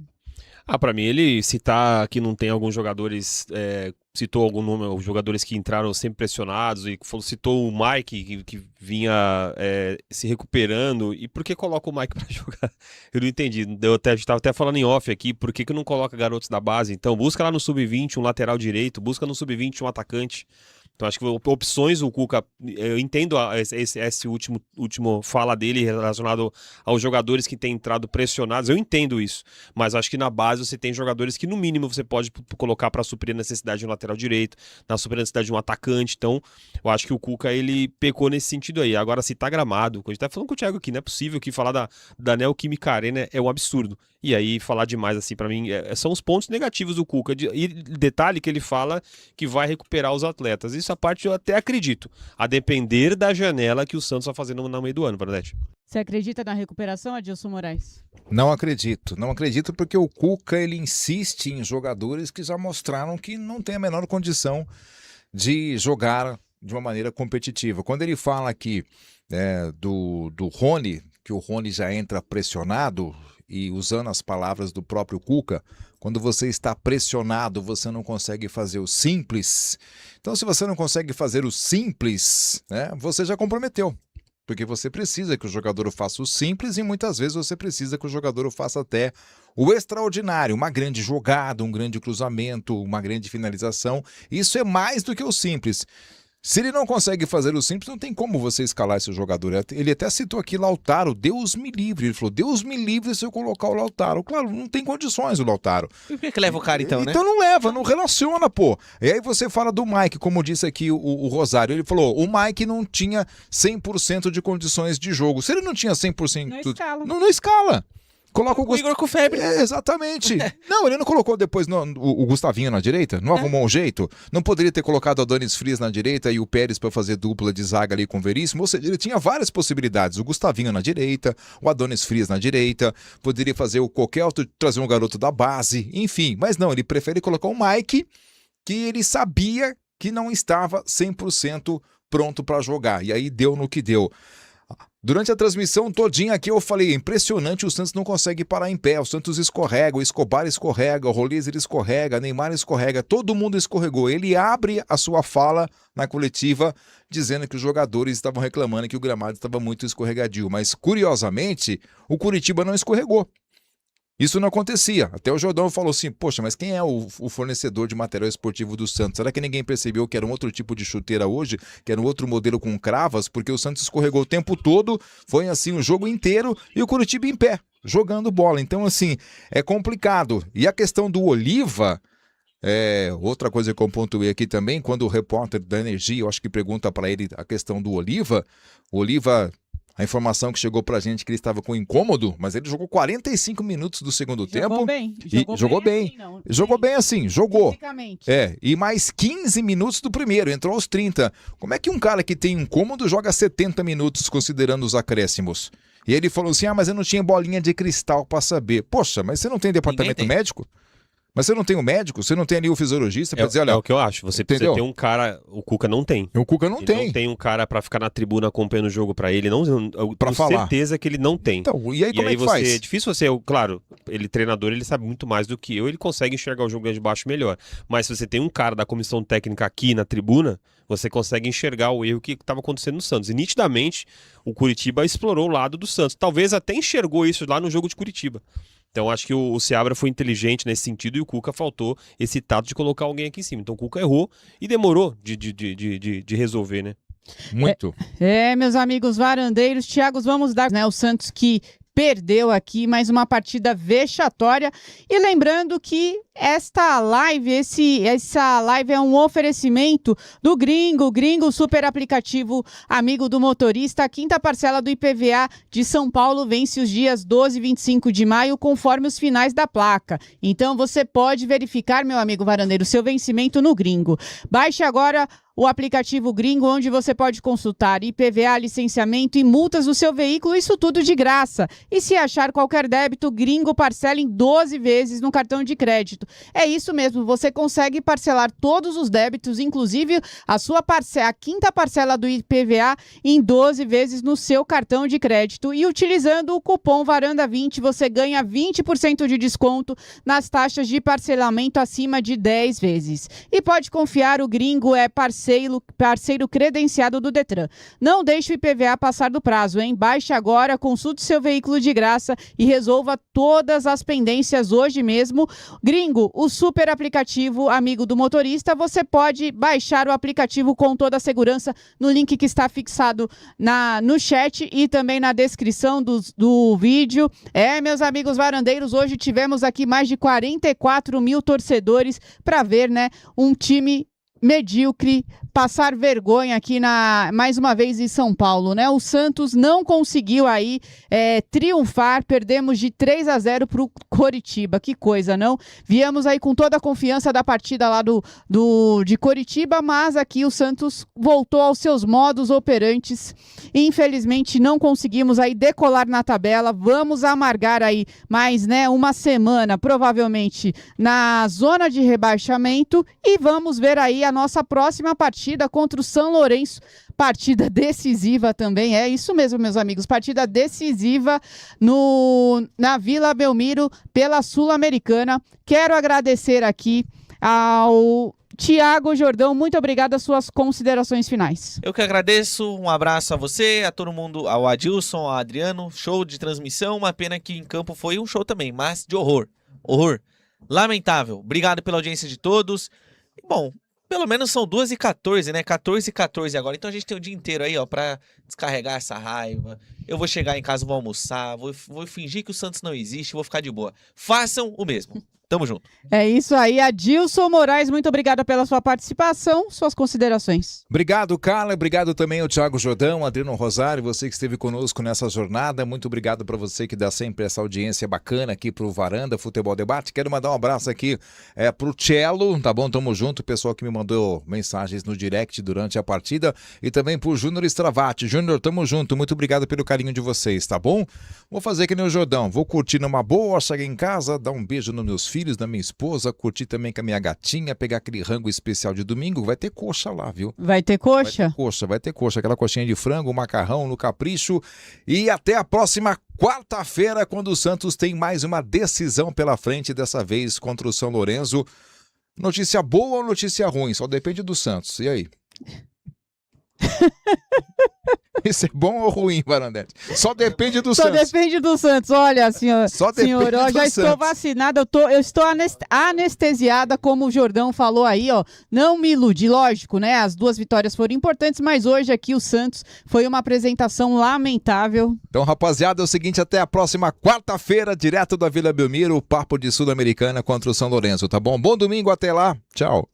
Pra mim, ele citar que não tem alguns jogadores, citou algum número, jogadores que entraram sempre pressionados, e citou o Mike, que vinha se recuperando. E por que coloca o Mike pra jogar? Eu não entendi. A gente tava até falando em off aqui, por que não coloca garotos da base? Então, busca lá no Sub-20 um lateral direito, busca no Sub-20 um atacante. Então, acho que opções, o Cuca, eu entendo esse último fala dele relacionado aos jogadores que têm entrado pressionados, eu entendo isso, mas acho que na base você tem jogadores que no mínimo você pode colocar para suprir a necessidade de um lateral direito, na suprir a necessidade de um atacante. Então, eu acho que o Cuca, ele pecou nesse sentido aí. Agora, se tá gramado, a gente tá falando com o Thiago aqui, não é possível que falar da Neoquímica Arena é um absurdo. E aí, falar demais, assim, pra mim, são os pontos negativos do Cuca. E detalhe que ele fala que vai recuperar os atletas. Isso a parte eu até acredito, a depender da janela que o Santos vai fazer no meio do ano, Varanete. Você acredita na recuperação, Adilson Moraes? Não acredito porque o Cuca, ele insiste em jogadores que já mostraram que não tem a menor condição de jogar de uma maneira competitiva. Quando ele fala aqui do Rony, que o Rony já entra pressionado, e usando as palavras do próprio Cuca, quando você está pressionado, você não consegue fazer o simples. Então, se você não consegue fazer o simples, né, você já comprometeu. Porque você precisa que o jogador faça o simples e muitas vezes você precisa que o jogador faça até o extraordinário, uma grande jogada, um grande cruzamento, uma grande finalização. Isso é mais do que o simples. Se ele não consegue fazer o simples, não tem como você escalar esse jogador. Ele até citou aqui Lautaro, Deus me livre. Ele falou, Deus me livre se eu colocar o Lautaro. Claro, não tem condições o Lautaro. E por que leva o cara então, né? Então não leva, não relaciona, pô. E aí você fala do Mike, como disse aqui o Rosário. Ele falou, o Mike não tinha 100% de condições de jogo. Se ele não tinha 100%... Não escala. Não escala. Coloca o Igor com febre. Exatamente. Não, ele não colocou depois o Gustavinho na direita? Não arrumou um jeito? Não poderia ter colocado o Adonis Frias na direita e o Pérez para fazer dupla de zaga ali com o Veríssimo? Ou seja, ele tinha várias possibilidades. O Gustavinho na direita, o Adonis Frias na direita, poderia fazer qualquer outro, trazer um garoto da base, enfim. Mas não, ele prefere colocar o Mike, que ele sabia que não estava 100% pronto para jogar. E aí deu no que deu. Durante a transmissão todinha aqui eu falei, impressionante, o Santos não consegue parar em pé, o Santos escorrega, o Escobar escorrega, o Rolizer escorrega, o Neymar escorrega, todo mundo escorregou. Ele abre a sua fala na coletiva dizendo que os jogadores estavam reclamando que o gramado estava muito escorregadio, mas curiosamente o Curitiba não escorregou. Isso não acontecia. Até o Jordão falou assim, poxa, mas quem é o fornecedor de material esportivo do Santos? Será que ninguém percebeu que era um outro tipo de chuteira hoje? Que era um outro modelo com cravas? Porque o Santos escorregou o tempo todo, foi assim o jogo inteiro e o Curitiba em pé, jogando bola. Então, assim, é complicado. E a questão do Oliva... outra coisa que eu pontuei aqui também, quando o repórter da Energia, eu acho que pergunta para ele a questão do Oliva, o Oliva, a informação que chegou pra gente que ele estava com incômodo, mas ele jogou 45 minutos do segundo tempo. Jogou bem. Jogou bem assim, jogou. E mais 15 minutos do primeiro, entrou aos 30. Como é que um cara que tem incômodo joga 70 minutos considerando os acréscimos? E ele falou assim, mas eu não tinha bolinha de cristal pra saber. Poxa, mas você não tem departamento médico? Mas você não tem um médico? Você não tem ali o fisiologista pra dizer, olha... É o que eu acho. Você precisa ter um cara... O Cuca não tem. O Cuca não tem. Não tem um cara pra ficar na tribuna acompanhando o jogo pra ele. Não, pra falar. Certeza que ele não tem. Então, e aí como é que faz? É difícil você... Claro, ele treinador, ele sabe muito mais do que eu, ele consegue enxergar o jogo de baixo melhor. Mas se você tem um cara da comissão técnica aqui na tribuna, você consegue enxergar o erro que estava acontecendo no Santos. E nitidamente, o Curitiba explorou o lado do Santos. Talvez até enxergou isso lá no jogo de Curitiba. Então acho que o Seabra foi inteligente nesse sentido e o Cuca faltou esse tato de colocar alguém aqui em cima. Então o Cuca errou e demorou de resolver, né? Muito. Meus amigos varandeiros, Thiago, vamos dar, né, o Santos que perdeu aqui mais uma partida vexatória. E lembrando que esta live, essa live é um oferecimento do Gringo, super aplicativo amigo do motorista. A quinta parcela do IPVA de São Paulo vence os dias 12 e 25 de maio, conforme os finais da placa. Então você pode verificar, meu amigo varandeiro, seu vencimento no Gringo. Baixe agora o aplicativo Gringo, onde você pode consultar IPVA, licenciamento e multas do seu veículo, isso tudo de graça. E se achar qualquer débito, Gringo parcela em 12 vezes no cartão de crédito. É isso mesmo, você consegue parcelar todos os débitos, inclusive a quinta parcela do IPVA em 12 vezes no seu cartão de crédito. E utilizando o cupom VARANDA20, você ganha 20% de desconto nas taxas de parcelamento acima de 10 vezes. E pode confiar, o Gringo é parceiro credenciado do Detran. Não deixe o IPVA passar do prazo, hein? Baixe agora, consulte seu veículo de graça e resolva todas as pendências hoje mesmo. Gringo, o super aplicativo amigo do motorista, você pode baixar o aplicativo com toda a segurança no link que está fixado no chat e também na descrição do vídeo. Meus amigos varandeiros, hoje tivemos aqui mais de 44 mil torcedores para ver, né, um time medíocre passar vergonha aqui mais uma vez em São Paulo, né? O Santos não conseguiu aí triunfar, perdemos de 3-0 para o Coritiba, que coisa, não? Viemos aí com toda a confiança da partida lá de Coritiba, mas aqui o Santos voltou aos seus modos operantes, infelizmente não conseguimos aí decolar na tabela, vamos amargar aí mais, né, uma semana, provavelmente, na zona de rebaixamento e vamos ver aí a nossa próxima partida contra o São Lourenço, partida decisiva também, é isso mesmo, meus amigos, partida decisiva na Vila Belmiro pela Sul-Americana. Quero agradecer aqui ao Thiago Jordão, muito obrigado, as suas considerações finais. Eu que agradeço, um abraço a você, a todo mundo, ao Adilson, ao Adriano, show de transmissão, uma pena que em campo foi um show também, mas de horror, lamentável. Obrigado pela audiência de todos. Bom, pelo menos são 2h14, né? 14h14 agora. Então a gente tem o dia inteiro aí, ó, pra descarregar essa raiva. Eu vou chegar em casa, vou almoçar, vou fingir que o Santos não existe, vou ficar de boa. Façam o mesmo. Tamo junto. É isso aí, Adilson Moraes, muito obrigada pela sua participação, suas considerações. Obrigado, Carla, obrigado também ao Thiago Jordão, Adriano Rosário, você que esteve conosco nessa jornada, muito obrigado para você que dá sempre essa audiência bacana aqui pro Varanda Futebol Debate. Quero mandar um abraço aqui pro Cello, tá bom? Tamo junto, o pessoal que me mandou mensagens no direct durante a partida e também pro Júnior Stravati. Júnior, tamo junto, muito obrigado pelo carinho de vocês, tá bom? Vou fazer que nem o Jordão, vou curtir numa boa, chegar em casa, dar um beijo nos meus filhos, da minha esposa, curtir também com a minha gatinha, pegar aquele rango especial de domingo, vai ter coxa lá, viu? Vai ter coxa? Vai ter coxa, aquela coxinha de frango, macarrão no capricho e até a próxima quarta-feira, quando o Santos tem mais uma decisão pela frente, dessa vez contra o São Lourenço. Notícia boa ou notícia ruim? Só depende do Santos, e aí? Isso é bom ou ruim, Varandete? Só depende do Santos. Só depende do Santos. Olha, senhor, eu já estou vacinada, eu estou anestesiada, como o Jordão falou aí, ó. Não me ilude, lógico, né? As duas vitórias foram importantes, mas hoje aqui o Santos foi uma apresentação lamentável. Então, rapaziada, é o seguinte, até a próxima quarta-feira, direto da Vila Belmiro, o papo de Sul-Americana contra o São Lourenço, tá bom? Bom domingo, até lá. Tchau.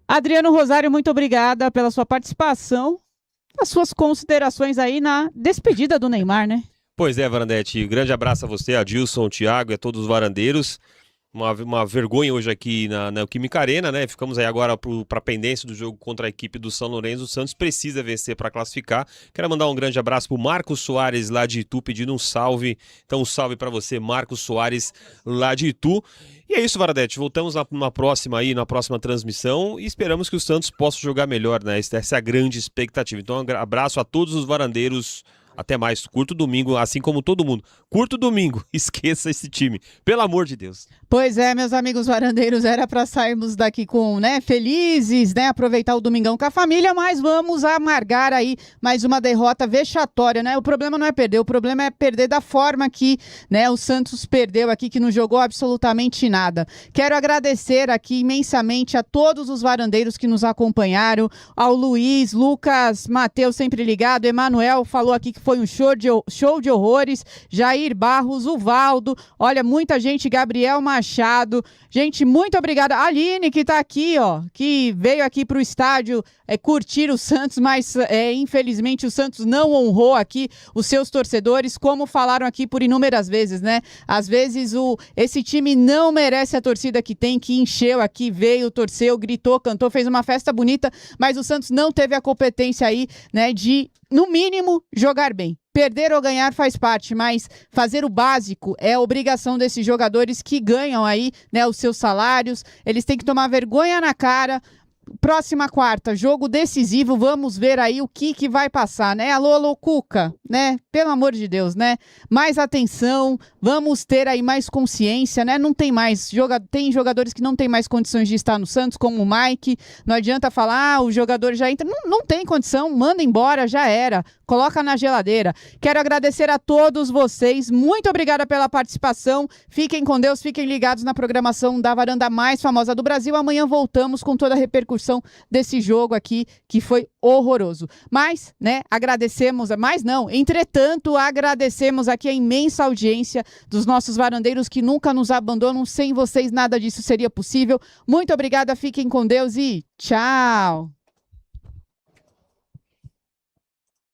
Adriano Rosário, muito obrigada pela sua participação. As suas considerações aí na despedida do Neymar, né? Pois é, Varandete, grande abraço a você, Adilson, Thiago e a todos os varandeiros. Uma vergonha hoje aqui na Neoquímica Arena, né? Ficamos aí agora para a pendência do jogo contra a equipe do São Lourenço. O Santos precisa vencer para classificar. Quero mandar um grande abraço para o Marcos Soares lá de Itu, pedindo um salve. Então um salve para você, Marcos Soares lá de Itu. E é isso, Varadete. Voltamos na próxima transmissão e esperamos que o Santos possa jogar melhor, né? Essa é a grande expectativa. Então, um abraço a todos os varandeiros Até mais. Curta o domingo, assim como todo mundo. Curta o domingo. Esqueça esse time. Pelo amor de Deus. Pois é, meus amigos varandeiros, era para sairmos daqui com, né, felizes, né, aproveitar o domingão com a família, mas vamos amargar aí mais uma derrota vexatória, né? O problema não é perder, o problema é perder da forma que, né, o Santos perdeu aqui, que não jogou absolutamente nada. Quero agradecer aqui imensamente a todos os varandeiros que nos acompanharam, ao Luiz, Lucas, Matheus sempre ligado, Emanuel falou aqui que foi um show de horrores, Jair Barros, o Valdo, olha, muita gente, Gabriel Machado, gente, muito obrigada, a Aline que tá aqui, ó, que veio aqui pro estádio curtir o Santos, mas infelizmente o Santos não honrou aqui os seus torcedores, como falaram aqui por inúmeras vezes, né? Às vezes esse time não merece a torcida que tem, que encheu aqui, veio, torceu, gritou, cantou, fez uma festa bonita, mas o Santos não teve a competência aí, né, de, no mínimo, jogar bem. Perder ou ganhar faz parte, mas fazer o básico é a obrigação desses jogadores que ganham aí, né, os seus salários. Eles têm que tomar vergonha na cara. Próxima quarta, jogo decisivo, vamos ver aí o que vai passar, né? Alô, Cuca, né? Pelo amor de Deus, né? Mais atenção, vamos ter aí mais consciência, né? Não tem mais, tem jogadores que não tem mais condições de estar no Santos, como o Mike, não adianta falar, o jogador já entra, não tem condição, manda embora, já era, coloca na geladeira. Quero agradecer a todos vocês, muito obrigada pela participação, fiquem com Deus, fiquem ligados na programação da varanda mais famosa do Brasil, amanhã voltamos com toda a repercussão desse jogo aqui, que foi horroroso. Mas, né, entretanto, agradecemos aqui a imensa audiência dos nossos varandeiros que nunca nos abandonam, sem vocês nada disso seria possível. Muito obrigada, fiquem com Deus e tchau!